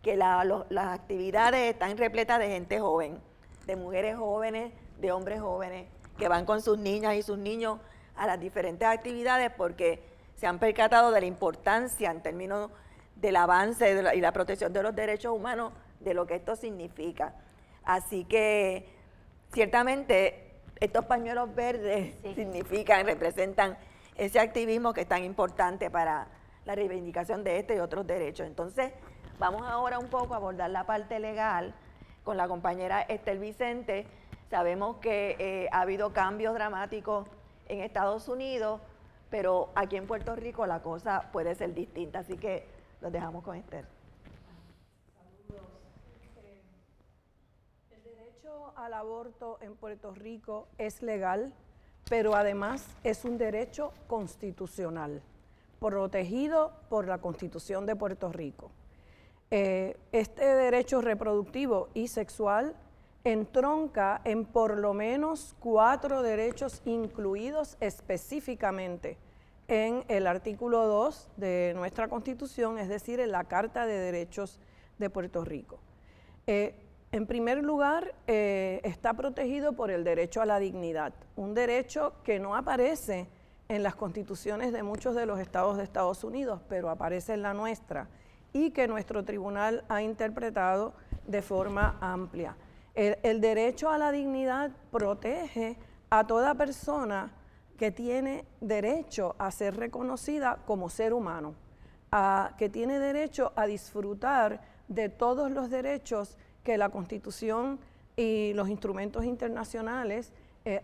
que las actividades están repletas de gente joven, de mujeres jóvenes, de hombres jóvenes, que van con sus niñas y sus niños a las diferentes actividades porque se han percatado de la importancia en términos del avance y la protección de los derechos humanos, de lo que esto significa. Así que ciertamente estos pañuelos verdes representan ese activismo que es tan importante para la reivindicación de este y otros derechos. Entonces, vamos ahora un poco a abordar la parte legal con la compañera Esther Vicente. Sabemos que ha habido cambios dramáticos en Estados Unidos, pero aquí en Puerto Rico la cosa puede ser distinta, así que los dejamos con Esther. Saludos. El derecho al aborto en Puerto Rico es legal, pero además es un derecho constitucional, protegido por la Constitución de Puerto Rico. Este derecho reproductivo y sexual entronca en por lo menos 4 derechos incluidos específicamente en el artículo 2 de nuestra Constitución, es decir, en la Carta de Derechos de Puerto Rico. En primer lugar, está protegido por el derecho a la dignidad, un derecho que no aparece en las constituciones de muchos de los estados de Estados Unidos, pero aparece en la nuestra y que nuestro tribunal ha interpretado de forma amplia. El derecho a la dignidad protege a toda persona que tiene derecho a ser reconocida como ser humano, que tiene derecho a disfrutar de todos los derechos que la Constitución y los instrumentos internacionales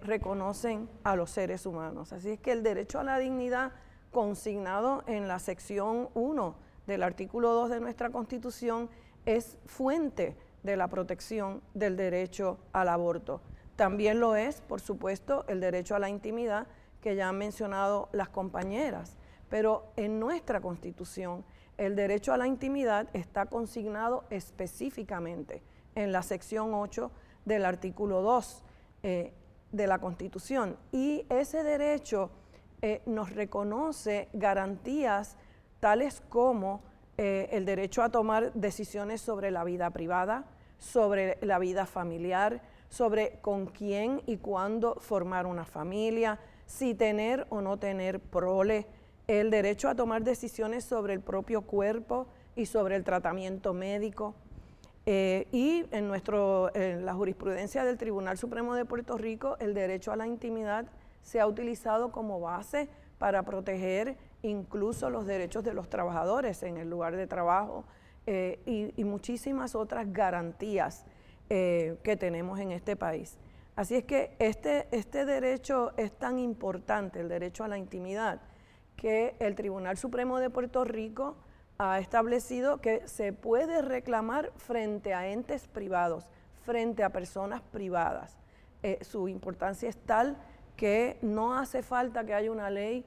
reconocen a los seres humanos. Así es que el derecho a la dignidad consignado en la sección 1 del artículo 2 de nuestra Constitución es fuente de la protección del derecho al aborto. También lo es, por supuesto, el derecho a la intimidad, que ya han mencionado las compañeras, pero en nuestra Constitución el derecho a la intimidad está consignado específicamente en la sección 8 del artículo 2 de la Constitución, y ese derecho nos reconoce garantías tales como el derecho a tomar decisiones sobre la vida privada, sobre la vida familiar, sobre con quién y cuándo formar una familia, si tener o no tener prole, el derecho a tomar decisiones sobre el propio cuerpo y sobre el tratamiento médico. Y en la jurisprudencia del Tribunal Supremo de Puerto Rico, el derecho a la intimidad se ha utilizado como base para proteger incluso los derechos de los trabajadores en el lugar de trabajo y muchísimas otras garantías que tenemos en este país. Así es que este derecho es tan importante, el derecho a la intimidad, que el Tribunal Supremo de Puerto Rico ha establecido que se puede reclamar frente a entes privados, frente a personas privadas. Su importancia es tal que no hace falta que haya una ley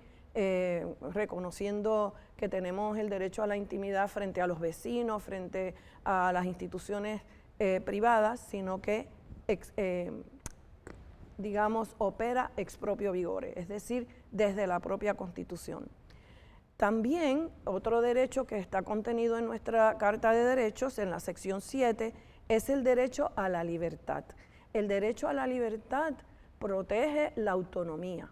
reconociendo que tenemos el derecho a la intimidad frente a los vecinos, frente a las instituciones privadas, sino que digamos, opera ex proprio vigore, es decir, desde la propia Constitución. También otro derecho que está contenido en nuestra Carta de Derechos, en la sección 7, es el derecho a la libertad. El derecho a la libertad protege la autonomía,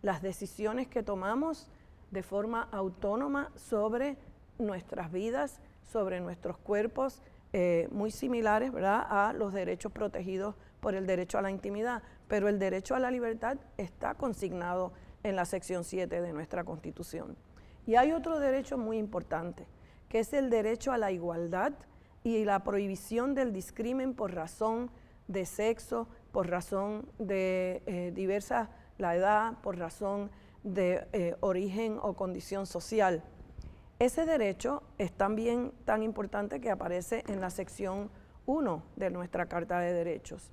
las decisiones que tomamos de forma autónoma sobre nuestras vidas, sobre nuestros cuerpos, muy similares, ¿verdad?, a los derechos protegidos por el derecho a la intimidad, pero el derecho a la libertad está consignado en la sección 7 de nuestra Constitución. Y hay otro derecho muy importante, que es el derecho a la igualdad y la prohibición del discrimen por razón de sexo, por razón de la edad, por razón de origen o condición social. Ese derecho es también tan importante que aparece en la sección 1 de nuestra Carta de Derechos.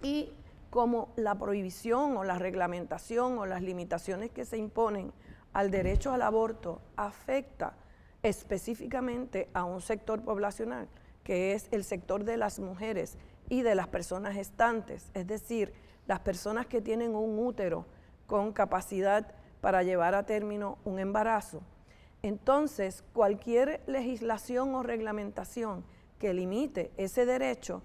Y como la prohibición o la reglamentación o las limitaciones que se imponen al derecho al aborto afecta específicamente a un sector poblacional, que es el sector de las mujeres y de las personas gestantes, es decir, las personas que tienen un útero con capacidad para llevar a término un embarazo. Entonces, cualquier legislación o reglamentación que limite ese derecho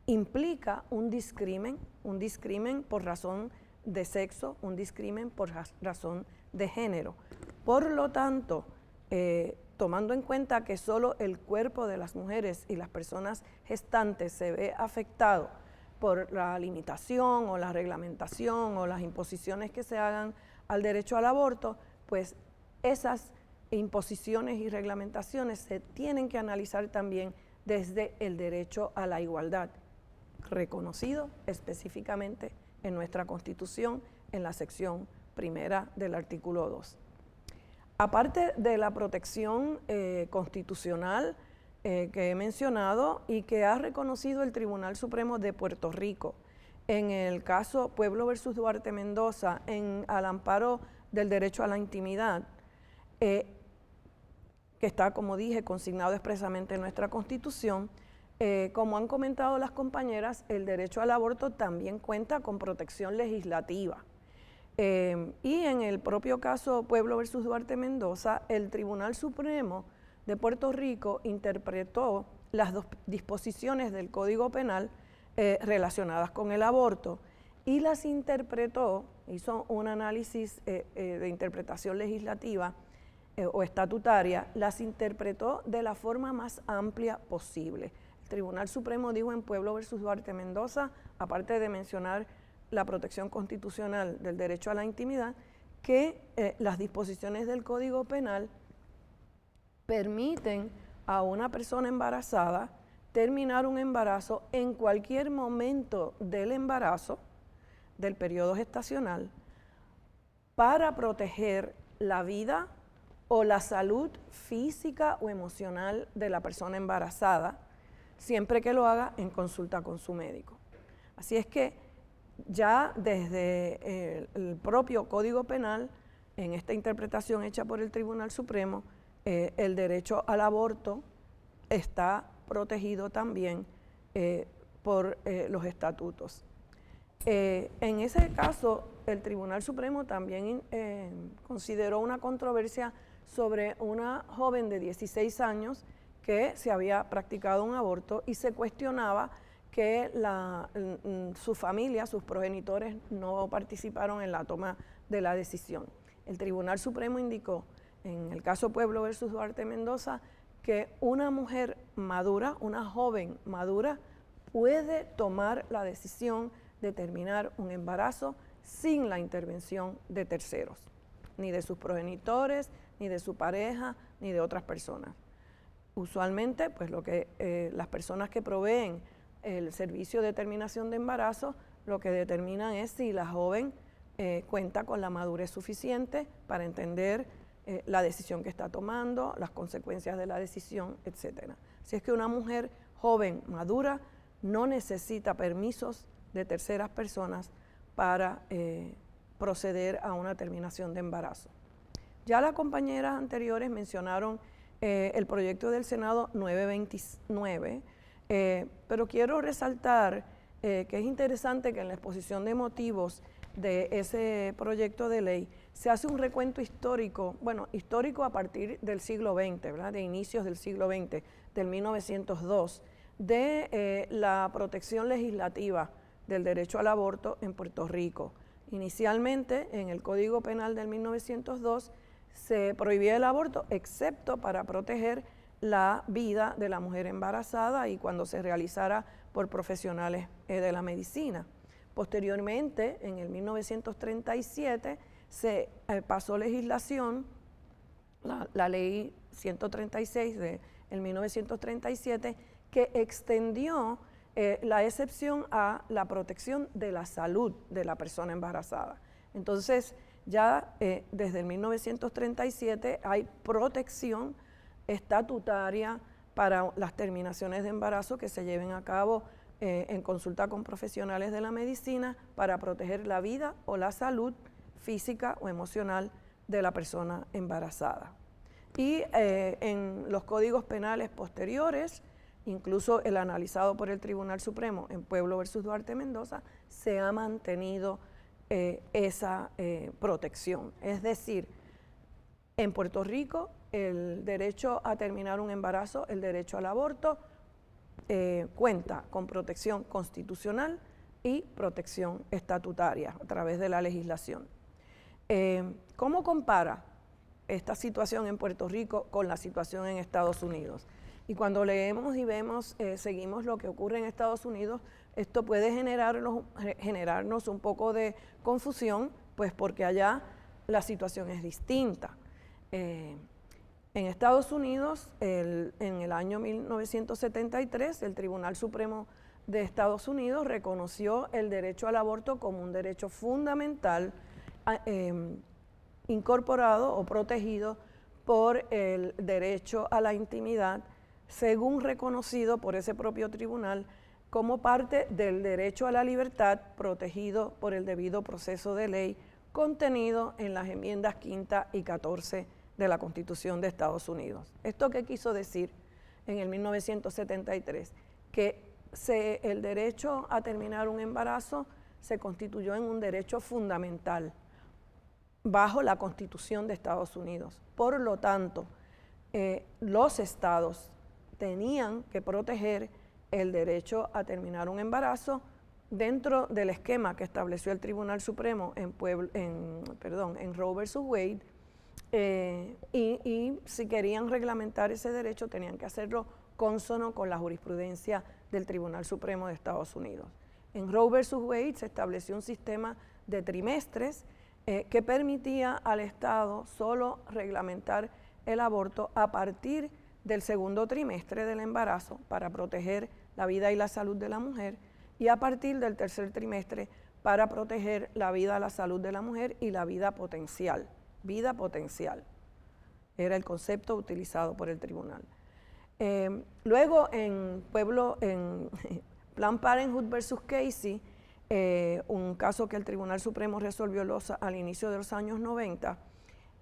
implica un discrimen por razón de sexo, un discrimen por razón de género. Por lo tanto, tomando en cuenta que solo el cuerpo de las mujeres y las personas gestantes se ve afectado por la limitación o la reglamentación o las imposiciones que se hagan al derecho al aborto, pues esas imposiciones y reglamentaciones se tienen que analizar también desde el derecho a la igualdad, reconocido específicamente en nuestra Constitución en la sección primera del artículo 2. Aparte de la protección constitucional que he mencionado y que ha reconocido el Tribunal Supremo de Puerto Rico en el caso Pueblo versus Duarte Mendoza al amparo del derecho a la intimidad, que está, como dije, consignado expresamente en nuestra Constitución, como han comentado las compañeras, el derecho al aborto también cuenta con protección legislativa. Y en el propio caso Pueblo versus Duarte Mendoza, el Tribunal Supremo de Puerto Rico interpretó las dos disposiciones del Código Penal relacionadas con el aborto y las interpretó, hizo un análisis de interpretación legislativa o estatutaria, las interpretó de la forma más amplia posible. El Tribunal Supremo dijo en Pueblo versus Duarte Mendoza, aparte de mencionar la protección constitucional del derecho a la intimidad, que las disposiciones del Código Penal permiten a una persona embarazada terminar un embarazo en cualquier momento del embarazo, del periodo gestacional, para proteger la vida o la salud física o emocional de la persona embarazada, siempre que lo haga en consulta con su médico. Así es que ya desde el propio Código Penal, en esta interpretación hecha por el Tribunal Supremo, el derecho al aborto está protegido también por los estatutos. En ese caso, el Tribunal Supremo también consideró una controversia sobre una joven de 16 años que se había practicado un aborto y se cuestionaba que su familia, sus progenitores, no participaron en la toma de la decisión. El Tribunal Supremo indicó, en el caso Pueblo versus Duarte Mendoza, que una mujer madura, una joven madura, puede tomar la decisión de terminar un embarazo sin la intervención de terceros, ni de sus progenitores, ni de su pareja, ni de otras personas. Usualmente, pues las personas que proveen el servicio de terminación de embarazo, lo que determinan es si la joven cuenta con la madurez suficiente para entender la decisión que está tomando, las consecuencias de la decisión, etc. Si es que una mujer joven, madura, no necesita permisos de terceras personas para proceder a una terminación de embarazo. Ya las compañeras anteriores mencionaron el proyecto del Senado 929, pero quiero resaltar que es interesante que en la exposición de motivos de ese proyecto de ley se hace un recuento histórico, bueno, histórico a partir del siglo XX, ¿verdad? De inicios del siglo XX, del 1902, de la protección legislativa del derecho al aborto en Puerto Rico. Inicialmente, en el Código Penal del 1902, se prohibía el aborto, excepto para proteger la vida de la mujer embarazada y cuando se realizara por profesionales de la medicina. Posteriormente, en el 1937, se pasó legislación, la ley 136 del 1937, que extendió la excepción a la protección de la salud de la persona embarazada. Entonces, ya desde el 1937 hay protección estatutaria para las terminaciones de embarazo que se lleven a cabo en consulta con profesionales de la medicina para proteger la vida o la salud física o emocional de la persona embarazada. Y en los códigos penales posteriores, incluso el analizado por el Tribunal Supremo en Pueblo versus Duarte Mendoza, se ha mantenido esa protección. Es decir, en Puerto Rico el derecho a terminar un embarazo, el derecho al aborto, cuenta con protección constitucional y protección estatutaria a través de la legislación. ¿Cómo compara esta situación en Puerto Rico con la situación en Estados Unidos? Y cuando leemos y vemos, seguimos lo que ocurre en Estados Unidos, esto puede generarnos un poco de confusión, pues porque allá la situación es distinta. En Estados Unidos, en el año 1973, el Tribunal Supremo de Estados Unidos reconoció el derecho al aborto como un derecho fundamental incorporado o protegido por el derecho a la intimidad, según reconocido por ese propio tribunal como parte del derecho a la libertad protegido por el debido proceso de ley contenido en las enmiendas 5ª y 14 de la Constitución de Estados Unidos. ¿Esto qué quiso decir en el 1973? Que el derecho a terminar un embarazo se constituyó en un derecho fundamental bajo la Constitución de Estados Unidos. Por lo tanto, los estados tenían que proteger el derecho a terminar un embarazo dentro del esquema que estableció el Tribunal Supremo en Roe versus Wade, y si querían reglamentar ese derecho tenían que hacerlo cónsono con la jurisprudencia del Tribunal Supremo de Estados Unidos. En Roe versus Wade se estableció un sistema de trimestres que permitía al Estado solo reglamentar el aborto a partir del segundo trimestre del embarazo para proteger la vida y la salud de la mujer y a partir del tercer trimestre para proteger la vida, la salud de la mujer y la vida potencial. Vida potencial era el concepto utilizado por el tribunal. Luego en Planned Parenthood versus Casey, un caso que el Tribunal Supremo resolvió al inicio de los años 90,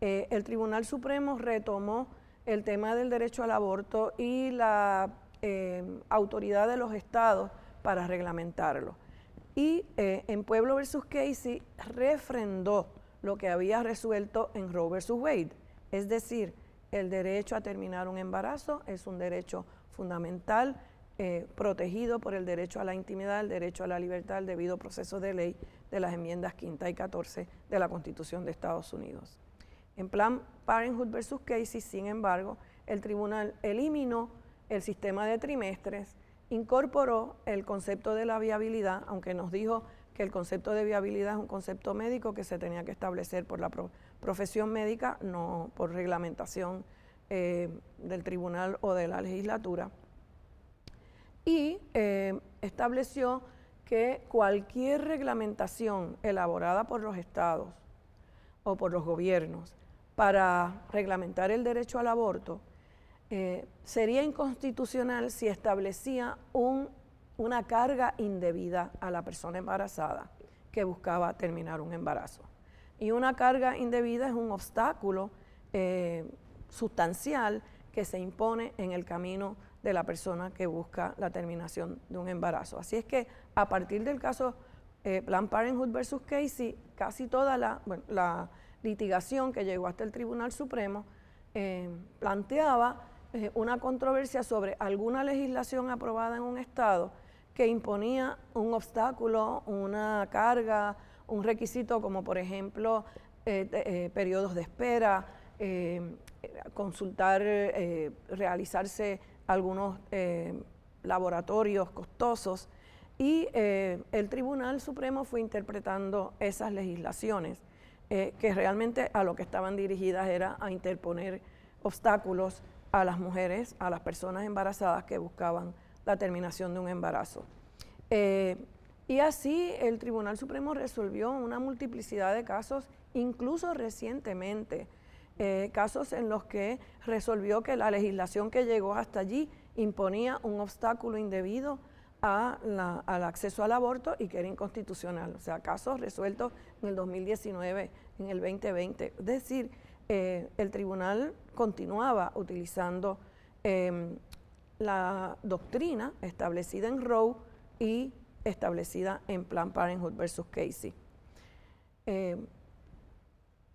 el Tribunal Supremo retomó el tema del derecho al aborto y la autoridad de los estados para reglamentarlo. Y en Pueblo versus Casey refrendó lo que había resuelto en Roe versus Wade, es decir, el derecho a terminar un embarazo es un derecho fundamental protegido por el derecho a la intimidad, el derecho a la libertad, el debido proceso de ley de las enmiendas 5 y 14 de la Constitución de Estados Unidos. En Planned Parenthood versus Casey, sin embargo, el tribunal eliminó el sistema de trimestres, incorporó el concepto de la viabilidad, aunque nos dijo que el concepto de viabilidad es un concepto médico que se tenía que establecer por la profesión médica, no por reglamentación del tribunal o de la legislatura. Y estableció que cualquier reglamentación elaborada por los estados o por los gobiernos para reglamentar el derecho al aborto sería inconstitucional si establecía una carga indebida a la persona embarazada que buscaba terminar un embarazo. Y una carga indebida es un obstáculo sustancial que se impone en el camino de la persona que busca la terminación de un embarazo. Así es que a partir del caso Planned Parenthood versus Casey, casi toda la litigación que llegó hasta el Tribunal Supremo planteaba una controversia sobre alguna legislación aprobada en un estado que imponía un obstáculo, una carga, un requisito como por ejemplo periodos de espera, consultar, realizarse algunos laboratorios costosos, y el Tribunal Supremo fue interpretando esas legislaciones que realmente a lo que estaban dirigidas era a interponer obstáculos a las mujeres, a las personas embarazadas que buscaban la terminación de un embarazo. Y así el Tribunal Supremo resolvió una multiplicidad de casos, incluso recientemente, casos en los que resolvió que la legislación que llegó hasta allí imponía un obstáculo indebido al acceso al aborto y que era inconstitucional. O sea, casos resueltos en el 2019, en el 2020. Es decir, el tribunal continuaba utilizando la doctrina establecida en Roe y establecida en Planned Parenthood versus Casey.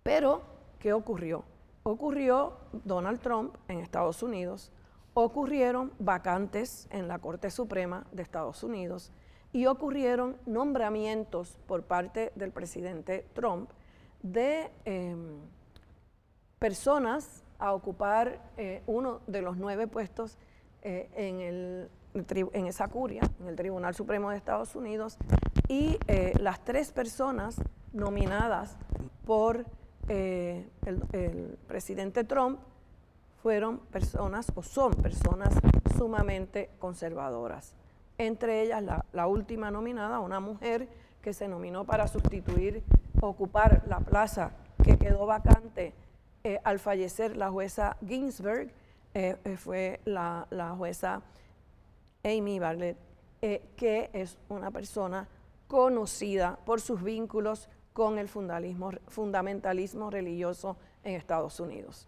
Pero, ¿qué ocurrió? Ocurrió Donald Trump en Estados Unidos, ocurrieron vacantes en la Corte Suprema de Estados Unidos y ocurrieron nombramientos por parte del presidente Trump de personas a ocupar uno de los 9 puestos en esa curia, en el Tribunal Supremo de Estados Unidos, y las 3 personas nominadas por el presidente Trump fueron personas o son personas sumamente conservadoras. Entre ellas la última nominada, una mujer que se nominó para ocupar la plaza que quedó vacante al fallecer la jueza Ginsburg, fue la jueza Amy Bartlett, que es una persona conocida por sus vínculos con el fundamentalismo religioso en Estados Unidos.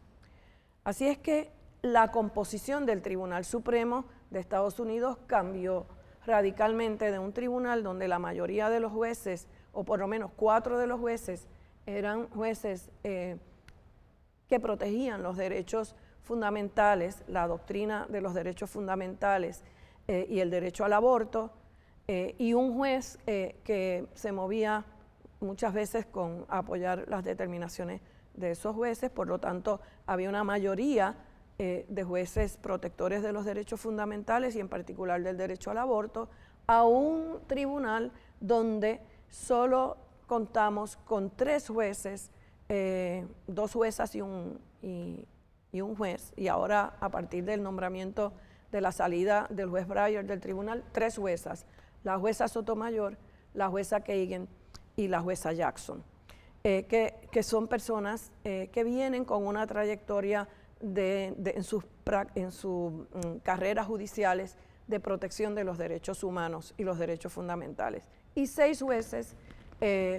Así es que la composición del Tribunal Supremo de Estados Unidos cambió radicalmente de un tribunal donde la mayoría de los jueces, o por lo menos 4 de los jueces, eran jueces que protegían los derechos fundamentales, la doctrina de los derechos fundamentales y el derecho al aborto, y un juez que se movía muchas veces con apoyar las determinaciones de esos jueces. Por lo tanto, había una mayoría de jueces protectores de los derechos fundamentales y en particular del derecho al aborto, a un tribunal donde solo contamos con 3 jueces, 2 juezas y un juez, y ahora a partir del nombramiento de la salida del juez Breyer del tribunal, 3 juezas, la jueza Sotomayor, la jueza Kagan y la jueza Jackson, que son personas que vienen con una trayectoria en sus carreras judiciales de protección de los derechos humanos y los derechos fundamentales. Y 6 jueces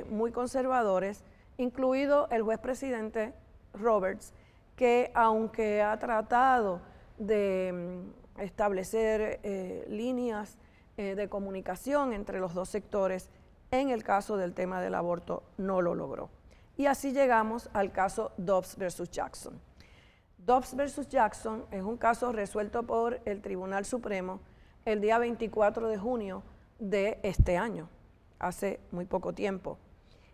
muy conservadores, incluido el juez presidente Roberts, que aunque ha tratado de establecer líneas de comunicación entre los dos sectores, en el caso del tema del aborto no lo logró. Y así llegamos al caso Dobbs versus Jackson. Dobbs versus Jackson es un caso resuelto por el Tribunal Supremo el día 24 de junio de este año, hace muy poco tiempo.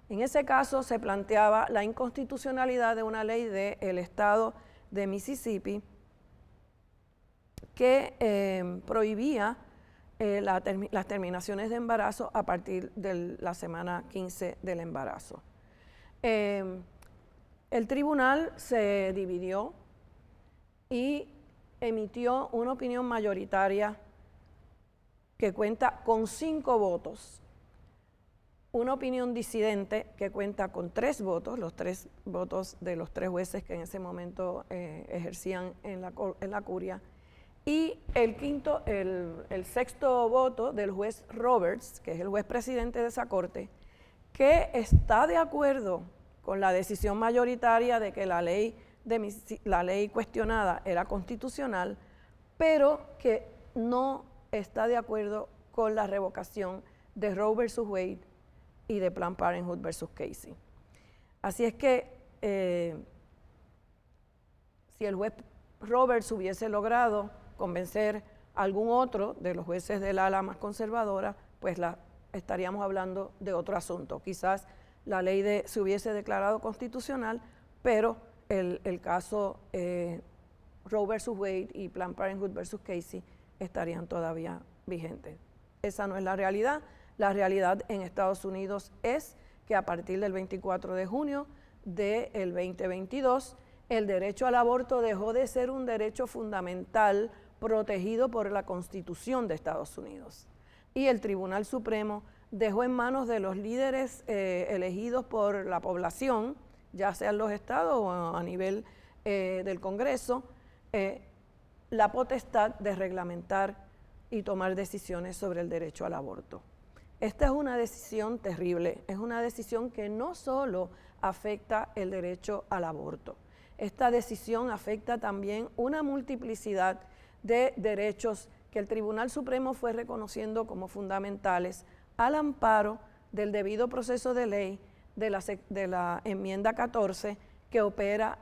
En ese caso se planteaba la inconstitucionalidad de una ley del estado de Mississippi que prohibía las terminaciones de embarazo a partir de la semana 15 del embarazo. El tribunal se dividió y emitió una opinión mayoritaria que cuenta con 5 votos, una opinión disidente que cuenta con 3 votos, los 3 votos de los 3 jueces que en ese momento ejercían en la curia, y el sexto voto del juez Roberts, que es el juez presidente de esa corte, que está de acuerdo con la decisión mayoritaria de que la ley cuestionada era constitucional, pero que no está de acuerdo con la revocación de Roe versus Wade y de Planned Parenthood versus Casey. Así es que si el juez Roberts hubiese logrado convencer a algún otro de los jueces del ala más conservadora, pues estaríamos hablando de otro asunto. Quizás la ley se hubiese declarado constitucional, pero el caso Roe versus Wade y Planned Parenthood versus Casey estarían todavía vigentes. Esa no es la realidad. La realidad en Estados Unidos es que a partir del 24 de junio del 2022, el derecho al aborto dejó de ser un derecho fundamental protegido por la Constitución de Estados Unidos. Y el Tribunal Supremo dejó en manos de los líderes elegidos por la población, ya sea en los estados o a nivel del Congreso, la potestad de reglamentar y tomar decisiones sobre el derecho al aborto. Esta es una decisión terrible, es una decisión que no solo afecta el derecho al aborto, esta decisión afecta también una multiplicidad de derechos que el Tribunal Supremo fue reconociendo como fundamentales al amparo del debido proceso de ley de la enmienda 14 que opera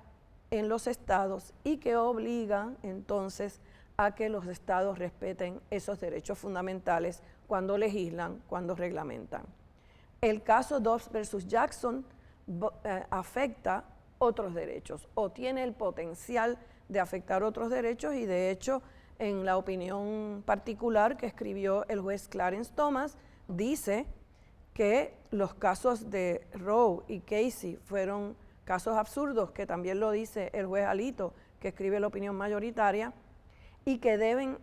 en los estados y que obliga entonces a que los estados respeten esos derechos fundamentales cuando legislan, cuando reglamentan. El caso Dobbs versus Jackson afecta otros derechos o tiene el potencial de afectar otros derechos y de hecho en la opinión particular que escribió el juez Clarence Thomas dice que los casos de Roe y Casey fueron casos absurdos, que también lo dice el juez Alito que escribe la opinión mayoritaria, y que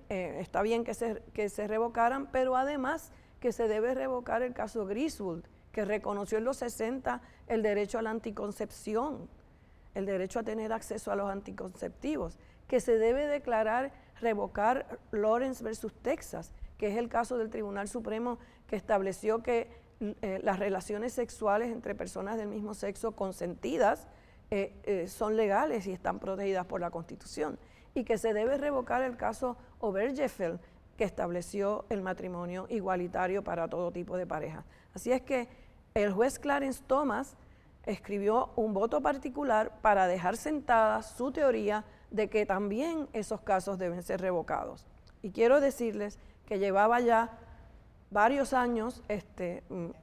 está bien que se revocaran, pero además que se debe revocar el caso Griswold, que reconoció en los 60 el derecho a la anticoncepción, el derecho a tener acceso a los anticonceptivos, que se debe revocar Lawrence versus Texas, que es el caso del Tribunal Supremo que estableció que las relaciones sexuales entre personas del mismo sexo consentidas son legales y están protegidas por la Constitución, y que se debe revocar el caso Obergefell, que estableció el matrimonio igualitario para todo tipo de parejas. Así es que el juez Clarence Thomas escribió un voto particular para dejar sentada su teoría de que también esos casos deben ser revocados. Y quiero decirles que llevaba ya varios años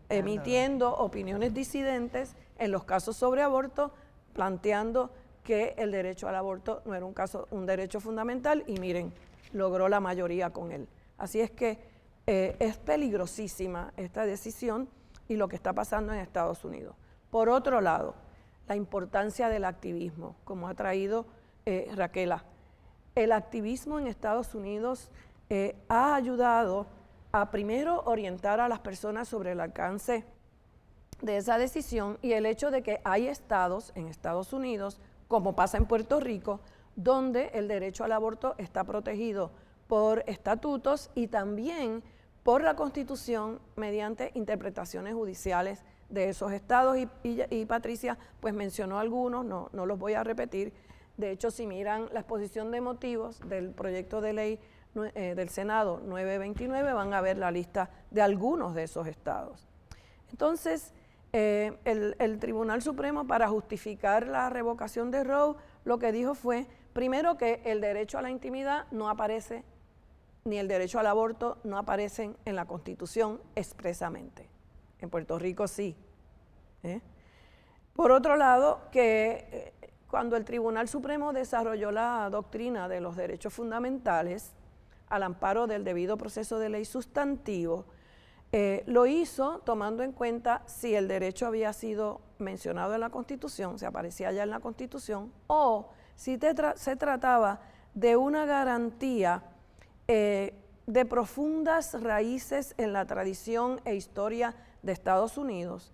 emitiendo opiniones disidentes en los casos sobre aborto, planteando que el derecho al aborto no era un derecho fundamental, y miren, logró la mayoría con él. Así es que es peligrosísima esta decisión y lo que está pasando en Estados Unidos. Por otro lado, la importancia del activismo, como ha traído Raquela. El activismo en Estados Unidos ha ayudado a primero orientar a las personas sobre el alcance de esa decisión y el hecho de que hay estados en Estados Unidos, como pasa en Puerto Rico, donde el derecho al aborto está protegido por estatutos y también por la Constitución mediante interpretaciones judiciales de esos estados, y Patricia pues mencionó algunos, no los voy a repetir. De hecho, si miran la exposición de motivos del proyecto de ley del Senado 929, van a ver la lista de algunos de esos estados. Entonces, el Tribunal Supremo, para justificar la revocación de Roe, lo que dijo fue, primero, que el derecho a la intimidad no aparece, ni el derecho al aborto no aparecen en la Constitución expresamente. En Puerto Rico sí. Por otro lado, que cuando el Tribunal Supremo desarrolló la doctrina de los derechos fundamentales, al amparo del debido proceso de ley sustantivo, lo hizo tomando en cuenta si el derecho había sido mencionado en la Constitución, si aparecía ya en la Constitución, o si se trataba de una garantía de profundas raíces en la tradición e historia de Estados Unidos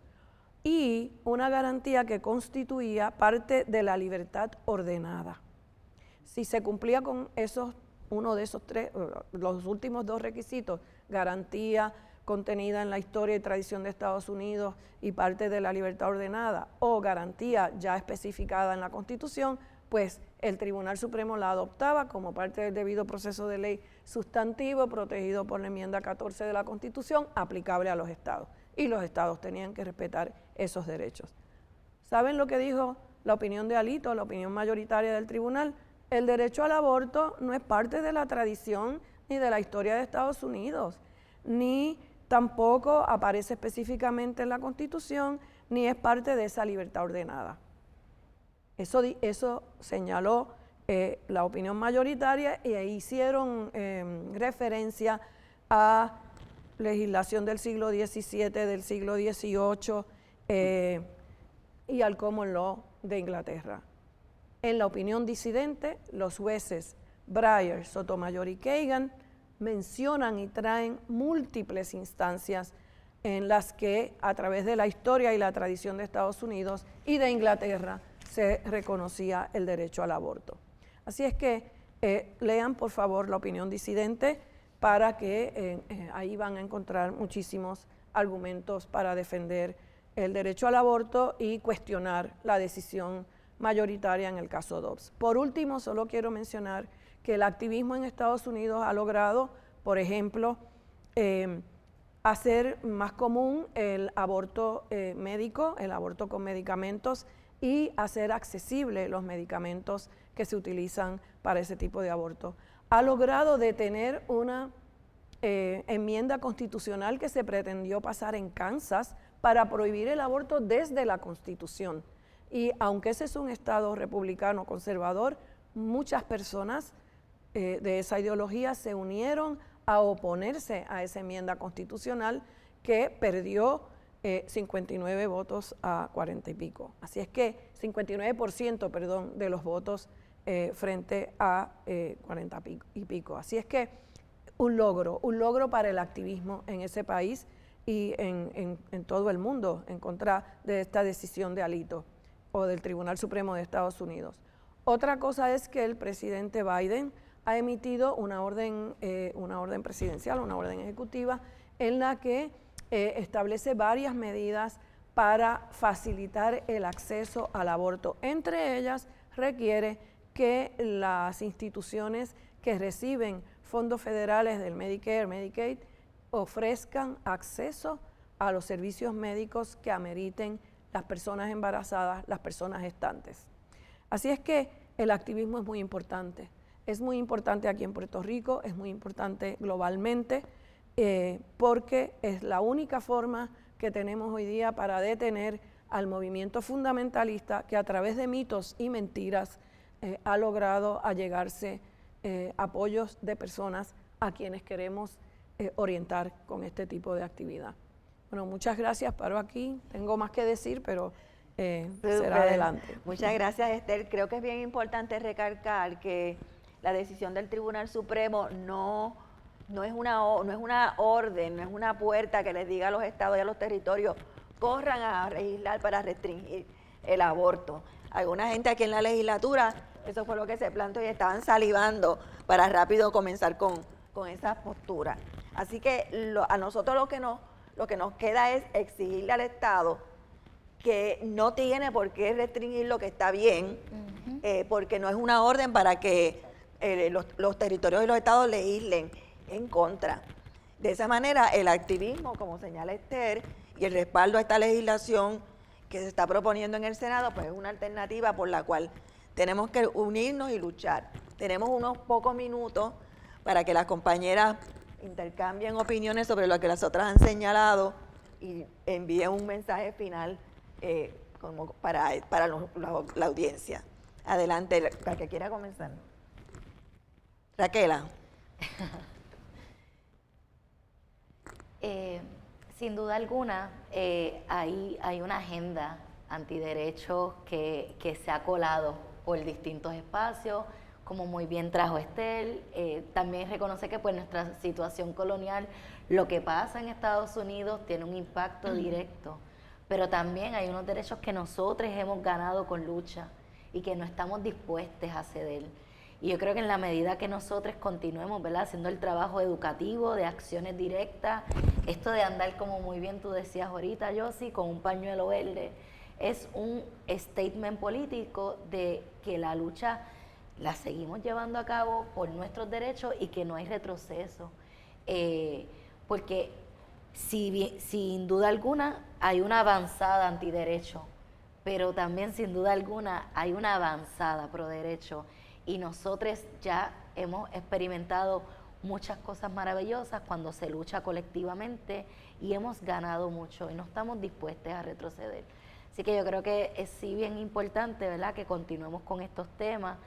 y una garantía que constituía parte de la libertad ordenada. Si se cumplía con uno de esos tres, los últimos dos requisitos, garantía contenida en la historia y tradición de Estados Unidos y parte de la libertad ordenada, o garantía ya especificada en la Constitución, pues el Tribunal Supremo la adoptaba como parte del debido proceso de ley sustantivo protegido por la enmienda 14 de la Constitución, aplicable a los estados. Y los estados tenían que respetar esos derechos. ¿Saben lo que dijo la opinión de Alito, la opinión mayoritaria del tribunal? El derecho al aborto no es parte de la tradición ni de la historia de Estados Unidos, ni tampoco aparece específicamente en la Constitución, ni es parte de esa libertad ordenada. Eso señaló la opinión mayoritaria, y ahí hicieron referencia a legislación del siglo XVII, del siglo XVIII y al common law de Inglaterra. En la opinión disidente, los jueces Breyer, Sotomayor y Kagan mencionan y traen múltiples instancias en las que, a través de la historia y la tradición de Estados Unidos y de Inglaterra, se reconocía el derecho al aborto. Así es que lean por favor la opinión disidente, para que ahí van a encontrar muchísimos argumentos para defender el derecho al aborto y cuestionar la decisión mayoritaria en el caso Dobbs. Por último, solo quiero mencionar que el activismo en Estados Unidos ha logrado, por ejemplo, hacer más común el aborto médico, el aborto con medicamentos, y hacer accesible los medicamentos que se utilizan para ese tipo de aborto. Ha logrado detener una enmienda constitucional que se pretendió pasar en Kansas para prohibir el aborto desde la Constitución. Y aunque ese es un estado republicano conservador, muchas personas de esa ideología se unieron a oponerse a esa enmienda constitucional que perdió 59 votos a 40 y pico. Así es que 59%, perdón, de los votos frente a 40 y pico. Así es que un logro para el activismo en ese país y en todo el mundo en contra de esta decisión de Alito o del Tribunal Supremo de Estados Unidos. Otra cosa es que el presidente Biden ha emitido una orden presidencial, una orden ejecutiva, en la que establece varias medidas para facilitar el acceso al aborto. Entre ellas, requiere que las instituciones que reciben fondos federales del Medicare, Medicaid, ofrezcan acceso a los servicios médicos que ameriten las personas embarazadas, las personas gestantes. Así es que el activismo es muy importante. Es muy importante aquí en Puerto Rico, es muy importante globalmente, porque es la única forma que tenemos hoy día para detener al movimiento fundamentalista que a través de mitos y mentiras ha logrado allegarse apoyos de personas a quienes queremos orientar con este tipo de actividad. Bueno, muchas gracias, paro aquí. Tengo más que decir, pero será adelante. Muchas gracias, Esther. Creo que es bien importante recalcar que la decisión del Tribunal Supremo no es una orden, no es una puerta que les diga a los estados y a los territorios, corran a legislar para restringir el aborto. Alguna gente aquí en la legislatura Eso fue lo que se planteó y estaban salivando para rápido comenzar con esas posturas. Así que a nosotros lo que nos queda es exigirle al Estado que no tiene por qué restringir lo que está bien, porque no es una orden para que los territorios y los estados legislen en contra. De esa manera, el activismo, como señala Esther, y el respaldo a esta legislación que se está proponiendo en el Senado, pues es una alternativa por la cual tenemos que unirnos y luchar. Tenemos unos pocos minutos para que las compañeras intercambien opiniones sobre lo que las otras han señalado y envíen un mensaje final como para la audiencia. Adelante, la que quiera comenzar. Raquela. Sin duda alguna, hay una agenda antiderechos que se ha colado por distintos espacios, como muy bien trajo Estel. También reconoce que pues nuestra situación colonial, lo que pasa en Estados Unidos tiene un impacto directo, pero también hay unos derechos que nosotros hemos ganado con lucha y que no estamos dispuestos a ceder. Y yo creo que en la medida que nosotros continuemos, ¿verdad?, haciendo el trabajo educativo, de acciones directas, esto de andar, como muy bien tú decías ahorita, Yossi, con un pañuelo verde, es un statement político de que la lucha la seguimos llevando a cabo por nuestros derechos y que no hay retroceso. Porque sin duda alguna hay una avanzada antiderecho, pero también sin duda alguna hay una avanzada pro derecho. Y nosotros ya hemos experimentado muchas cosas maravillosas cuando se lucha colectivamente y hemos ganado mucho y no estamos dispuestos a retroceder. Así que yo creo que es sí bien importante, ¿verdad?, que continuemos con estos temas.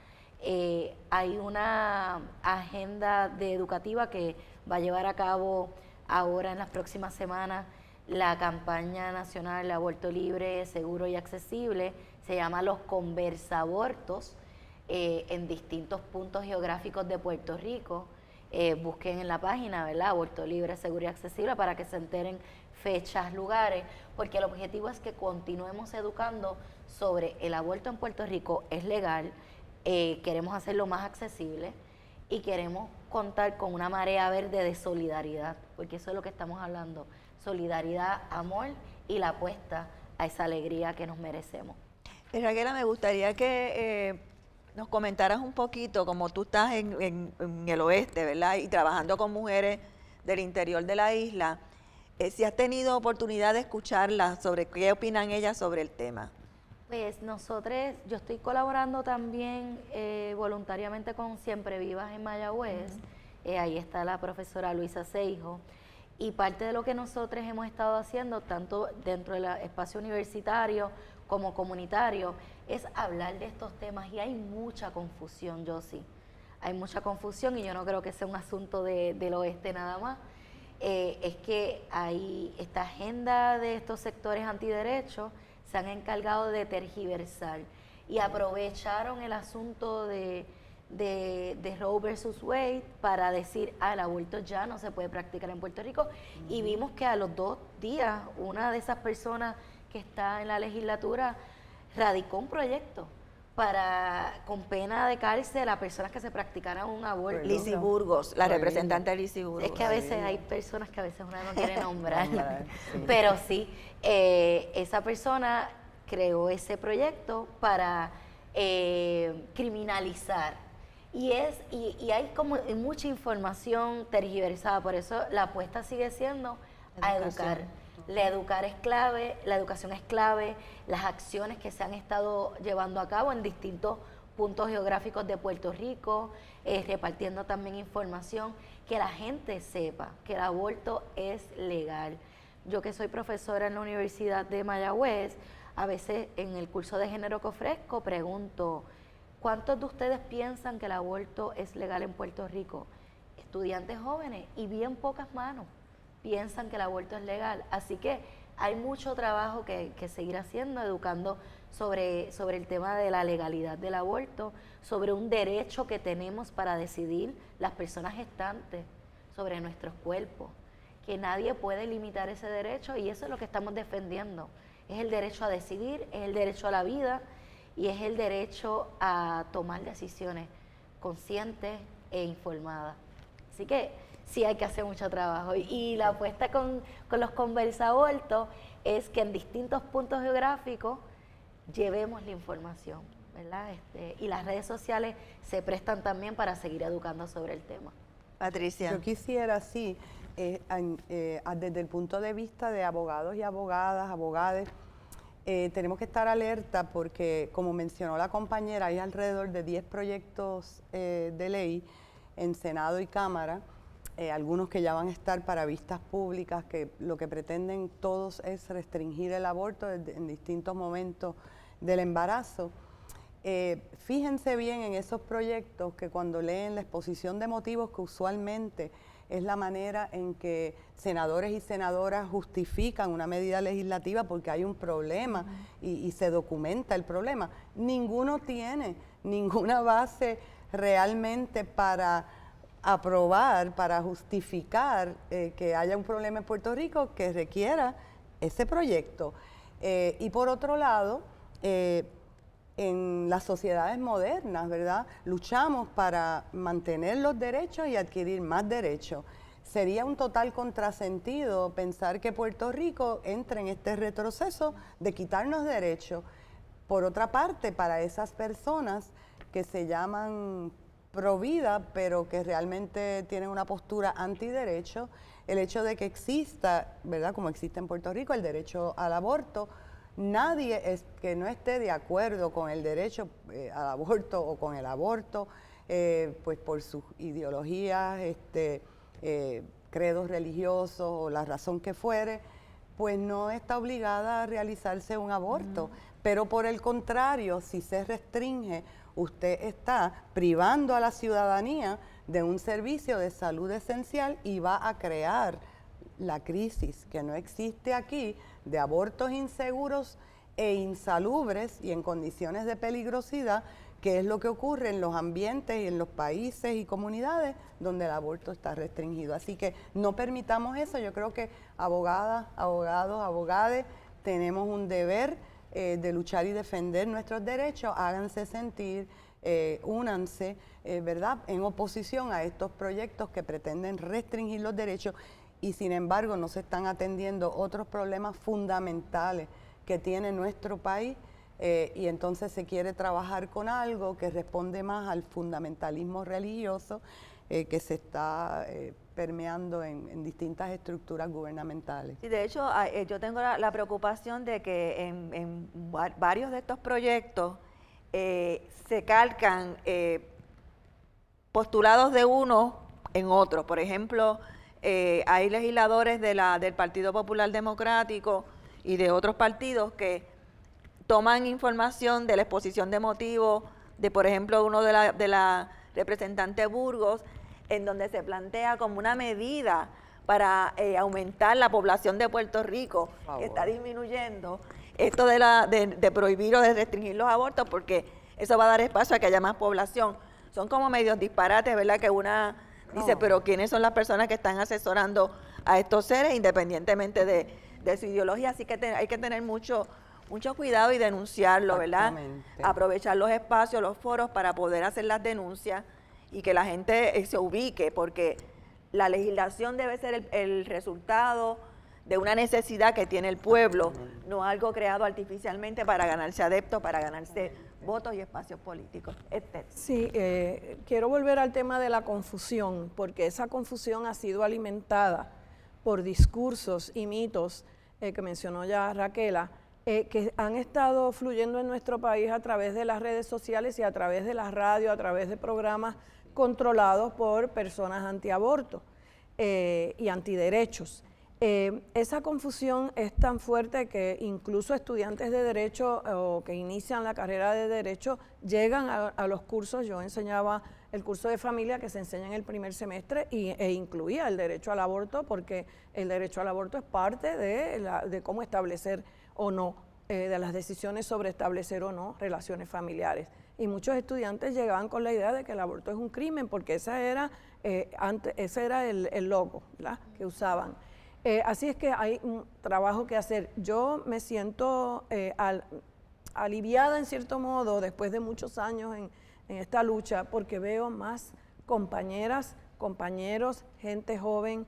Hay una agenda educativa que va a llevar a cabo ahora en las próximas semanas la campaña nacional de aborto libre, seguro y accesible. Se llama Los Conversabortos. En distintos puntos geográficos de Puerto Rico. Busquen en la página, ¿verdad?, Aborto Libre, Seguro y Accesible, para que se enteren fechas, lugares, porque el objetivo es que continuemos educando sobre el aborto en Puerto Rico. Es legal, queremos hacerlo más accesible y queremos contar con una marea verde de solidaridad, porque eso es lo que estamos hablando, solidaridad, amor y la apuesta a esa alegría que nos merecemos. Raquela, me gustaría que nos comentaras un poquito, como tú estás en el oeste, ¿verdad?, y trabajando con mujeres del interior de la isla, si has tenido oportunidad de escucharlas sobre qué opinan ellas sobre el tema. Pues nosotros, yo estoy colaborando también voluntariamente con Siempre Vivas en Mayagüez. Ahí está la profesora Luisa Seijo, y parte de lo que nosotros hemos estado haciendo, tanto dentro del espacio universitario como comunitario, es hablar de estos temas, y hay mucha confusión, Yossi. Hay mucha confusión y yo no creo que sea un asunto del oeste nada más. Es que hay esta agenda de estos sectores antiderechos, se han encargado de tergiversar y aprovecharon el asunto de Roe versus Wade para decir, el aborto ya no se puede practicar en Puerto Rico. Y vimos que a los 2 días una de esas personas que está en la legislatura radicó un proyecto con pena de cárcel a personas que se practicaran un aborto. Lizy Burgos, la representante de Lizy Burgos. Es que a veces hay personas que a veces uno no quiere nombrar, pero sí, esa persona creó ese proyecto para criminalizar. Y hay como mucha información tergiversada, por eso la apuesta sigue siendo a educar. La educación es clave, las acciones que se han estado llevando a cabo en distintos puntos geográficos de Puerto Rico, repartiendo también información, que la gente sepa que el aborto es legal. Yo, que soy profesora en la Universidad de Mayagüez, a veces en el curso de género que ofrezco pregunto, ¿cuántos de ustedes piensan que el aborto es legal en Puerto Rico? Estudiantes jóvenes, y bien pocas manos piensan que el aborto es legal. Así que hay mucho trabajo que seguir haciendo, educando sobre el tema de la legalidad del aborto, sobre un derecho que tenemos para decidir las personas gestantes sobre nuestros cuerpos, que nadie puede limitar ese derecho, y eso es lo que estamos defendiendo. Es el derecho a decidir, es el derecho a la vida, y es el derecho a tomar decisiones conscientes e informadas. Así que sí hay que hacer mucho trabajo. Y la apuesta con los conversabortos es que en distintos puntos geográficos llevemos la información, ¿verdad? Y las redes sociales se prestan también para seguir educando sobre el tema. Patricia. Yo quisiera, sí, desde el punto de vista de abogados y abogadas, abogades, tenemos que estar alerta porque, como mencionó la compañera, hay alrededor de 10 proyectos de ley en Senado y Cámara, algunos que ya van a estar para vistas públicas, que lo que pretenden todos es restringir el aborto en distintos momentos del embarazo. Fíjense bien en esos proyectos que cuando leen la exposición de motivos, que usualmente es la manera en que senadores y senadoras justifican una medida legislativa porque hay un problema y se documenta el problema. Ninguno tiene ninguna base realmente para aprobar, para justificar que haya un problema en Puerto Rico que requiera ese proyecto. Y por otro lado, en las sociedades modernas, ¿verdad? Luchamos para mantener los derechos y adquirir más derechos. Sería un total contrasentido pensar que Puerto Rico entre en este retroceso de quitarnos derechos. Por otra parte, para esas personas que se llaman pro vida, pero que realmente tienen una postura antiderecho, el hecho de que exista, ¿verdad? Como existe en Puerto Rico, el derecho al aborto, nadie que no esté de acuerdo con el derecho al aborto o con el aborto, pues por sus ideologías, credos religiosos o la razón que fuere, pues no está obligada a realizarse un aborto. Pero por el contrario, si se restringe, usted está privando a la ciudadanía de un servicio de salud esencial y va a crear la crisis que no existe aquí de abortos inseguros e insalubres y en condiciones de peligrosidad, que es lo que ocurre en los ambientes y en los países y comunidades donde el aborto está restringido. Así que no permitamos eso. Yo creo que abogadas, abogados, abogades, tenemos un deber de luchar y defender nuestros derechos. Háganse sentir, únanse, ¿verdad?, en oposición a estos proyectos que pretenden restringir los derechos y sin embargo no se están atendiendo otros problemas fundamentales que tiene nuestro país, y entonces se quiere trabajar con algo que responde más al fundamentalismo religioso que se está permeando en distintas estructuras gubernamentales. Y de hecho, yo tengo la preocupación de que en varios de estos proyectos se calcan postulados de uno en otro. Por ejemplo, hay legisladores del Partido Popular Democrático y de otros partidos que toman información de la exposición de motivos de, por ejemplo, uno de la representante Burgos, en donde se plantea como una medida para aumentar la población de Puerto Rico, que está disminuyendo, esto de prohibir o de restringir los abortos, porque eso va a dar espacio a que haya más población. Son como medios disparates, ¿verdad? Que una dice, pero ¿quiénes son las personas que están asesorando a estos seres independientemente de su ideología? Así que hay que tener mucho cuidado y denunciarlo, ¿verdad? Aprovechar los espacios, los foros para poder hacer las denuncias y que la gente se ubique, porque la legislación debe ser el resultado de una necesidad que tiene el pueblo, no algo creado artificialmente para ganarse adeptos, para ganarse votos y espacios políticos. Sí, quiero volver al tema de la confusión, porque esa confusión ha sido alimentada por discursos y mitos que mencionó ya Raquela, que han estado fluyendo en nuestro país a través de las redes sociales y a través de la radio, a través de programas controlados por personas antiaborto y antiderechos. Esa confusión es tan fuerte que incluso estudiantes de derecho o que inician la carrera de derecho llegan a los cursos. Yo enseñaba el curso de familia que se enseña en el primer semestre e incluía el derecho al aborto, porque el derecho al aborto es parte de cómo establecer o no, de las decisiones sobre establecer o no relaciones familiares. Y muchos estudiantes llegaban con la idea de que el aborto es un crimen, porque ese era el logo, ¿verdad?, que usaban. Así es que hay un trabajo que hacer. Yo me siento aliviada en cierto modo después de muchos años en esta lucha, porque veo más compañeras, compañeros, gente joven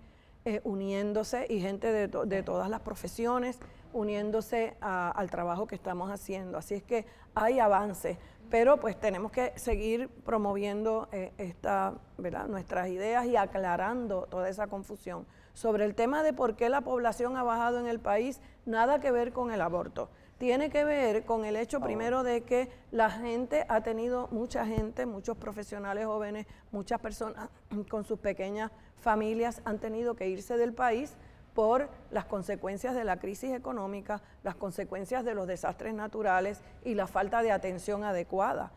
uniéndose y gente de todas las profesiones uniéndose al trabajo que estamos haciendo. Así es que hay avance, pero pues tenemos que seguir promoviendo ¿verdad?, nuestras ideas y aclarando toda esa confusión. Sobre el tema de por qué la población ha bajado en el país, nada que ver con el aborto. Tiene que ver con el hecho primero de que la gente ha tenido, muchos profesionales jóvenes, muchas personas con sus pequeñas familias han tenido que irse del país por las consecuencias de la crisis económica, las consecuencias de los desastres naturales y la falta de atención adecuada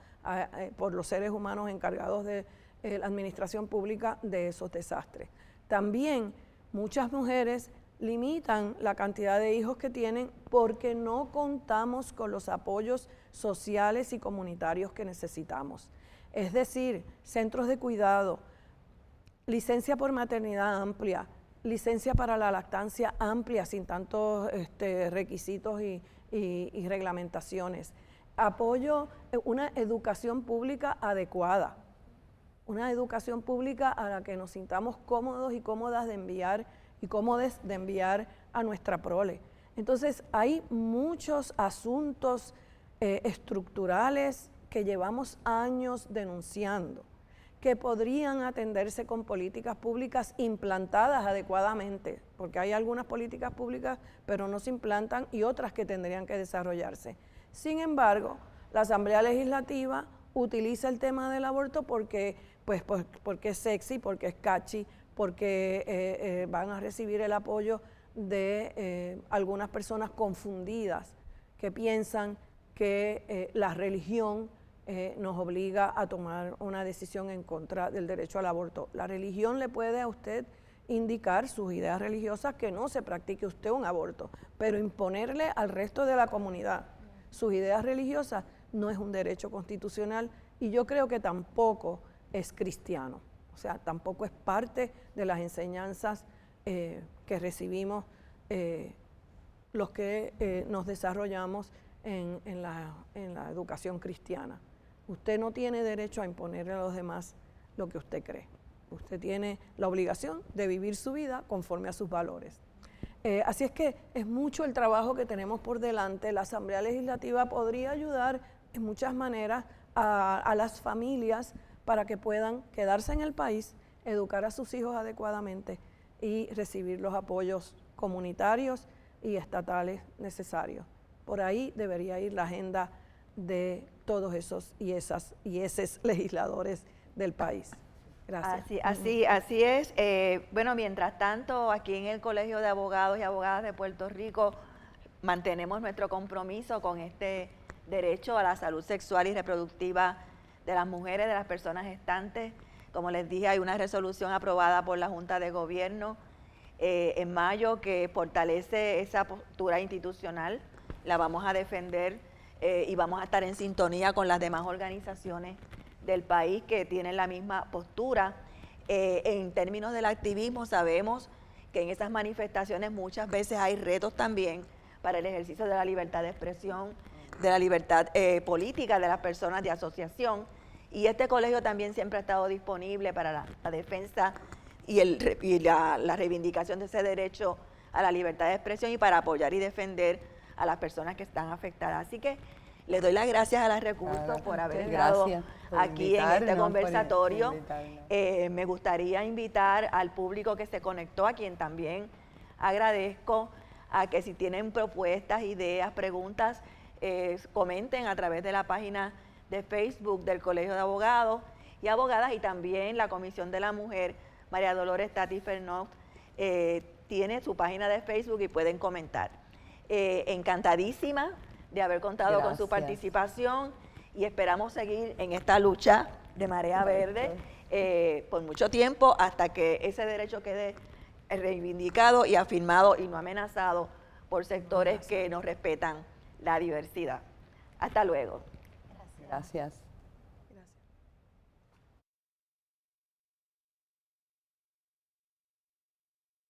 por los seres humanos encargados de la administración pública de esos desastres. También muchas mujeres limitan la cantidad de hijos que tienen porque no contamos con los apoyos sociales y comunitarios que necesitamos. Es decir, centros de cuidado, licencia por maternidad amplia, licencia para la lactancia amplia sin tantos requisitos y reglamentaciones, apoyo, una educación pública adecuada, una educación pública a la que nos sintamos cómodos y cómodas de enviar y cómodos de enviar a nuestra prole. Entonces hay muchos asuntos estructurales que llevamos años denunciando, que podrían atenderse con políticas públicas implantadas adecuadamente, porque hay algunas políticas públicas pero no se implantan y otras que tendrían que desarrollarse. Sin embargo, la Asamblea Legislativa utiliza el tema del aborto porque es sexy, porque es catchy, porque van a recibir el apoyo de algunas personas confundidas que piensan que la religión nos obliga a tomar una decisión en contra del derecho al aborto. La religión le puede a usted indicar sus ideas religiosas que no se practique usted un aborto, pero imponerle al resto de la comunidad sus ideas religiosas no es un derecho constitucional y yo creo que tampoco es cristiano, o sea, tampoco es parte de las enseñanzas que recibimos los que nos desarrollamos en la educación cristiana. Usted no tiene derecho a imponerle a los demás lo que usted cree. Usted tiene la obligación de vivir su vida conforme a sus valores. Así es que es mucho el trabajo que tenemos por delante. La Asamblea Legislativa podría ayudar en muchas maneras a las familias para que puedan quedarse en el país, educar a sus hijos adecuadamente y recibir los apoyos comunitarios y estatales necesarios. Por ahí debería ir la agenda de todos esos y esos legisladores del país. Gracias. Así es. Bueno, mientras tanto, aquí en el Colegio de Abogados y Abogadas de Puerto Rico mantenemos nuestro compromiso con este derecho a la salud sexual y reproductiva de las mujeres, de las personas gestantes. Como les dije, hay una resolución aprobada por la Junta de Gobierno en mayo que fortalece esa postura institucional. La vamos a defender y vamos a estar en sintonía con las demás organizaciones del país que tienen la misma postura. En términos del activismo, sabemos que en esas manifestaciones muchas veces hay retos también para el ejercicio de la libertad de expresión, de la libertad política de las personas de asociación, y este colegio también siempre ha estado disponible para la defensa y la reivindicación de ese derecho a la libertad de expresión y para apoyar y defender a las personas que están afectadas. Así que les doy las gracias a las Recursos por haber estado aquí en este conversatorio. Me gustaría invitar al público que se conectó, a quien también agradezco, a que si tienen propuestas, ideas, preguntas, comenten a través de la página de Facebook del Colegio de Abogados y Abogadas, y también la Comisión de la Mujer, María Dolores Tati Fernós, tiene su página de Facebook y pueden comentar. Encantadísima de haber contado con su participación y esperamos seguir en esta lucha de Marea Verde por mucho tiempo hasta que ese derecho quede reivindicado y afirmado y no amenazado por sectores que no respetan la diversidad. Hasta luego. Gracias.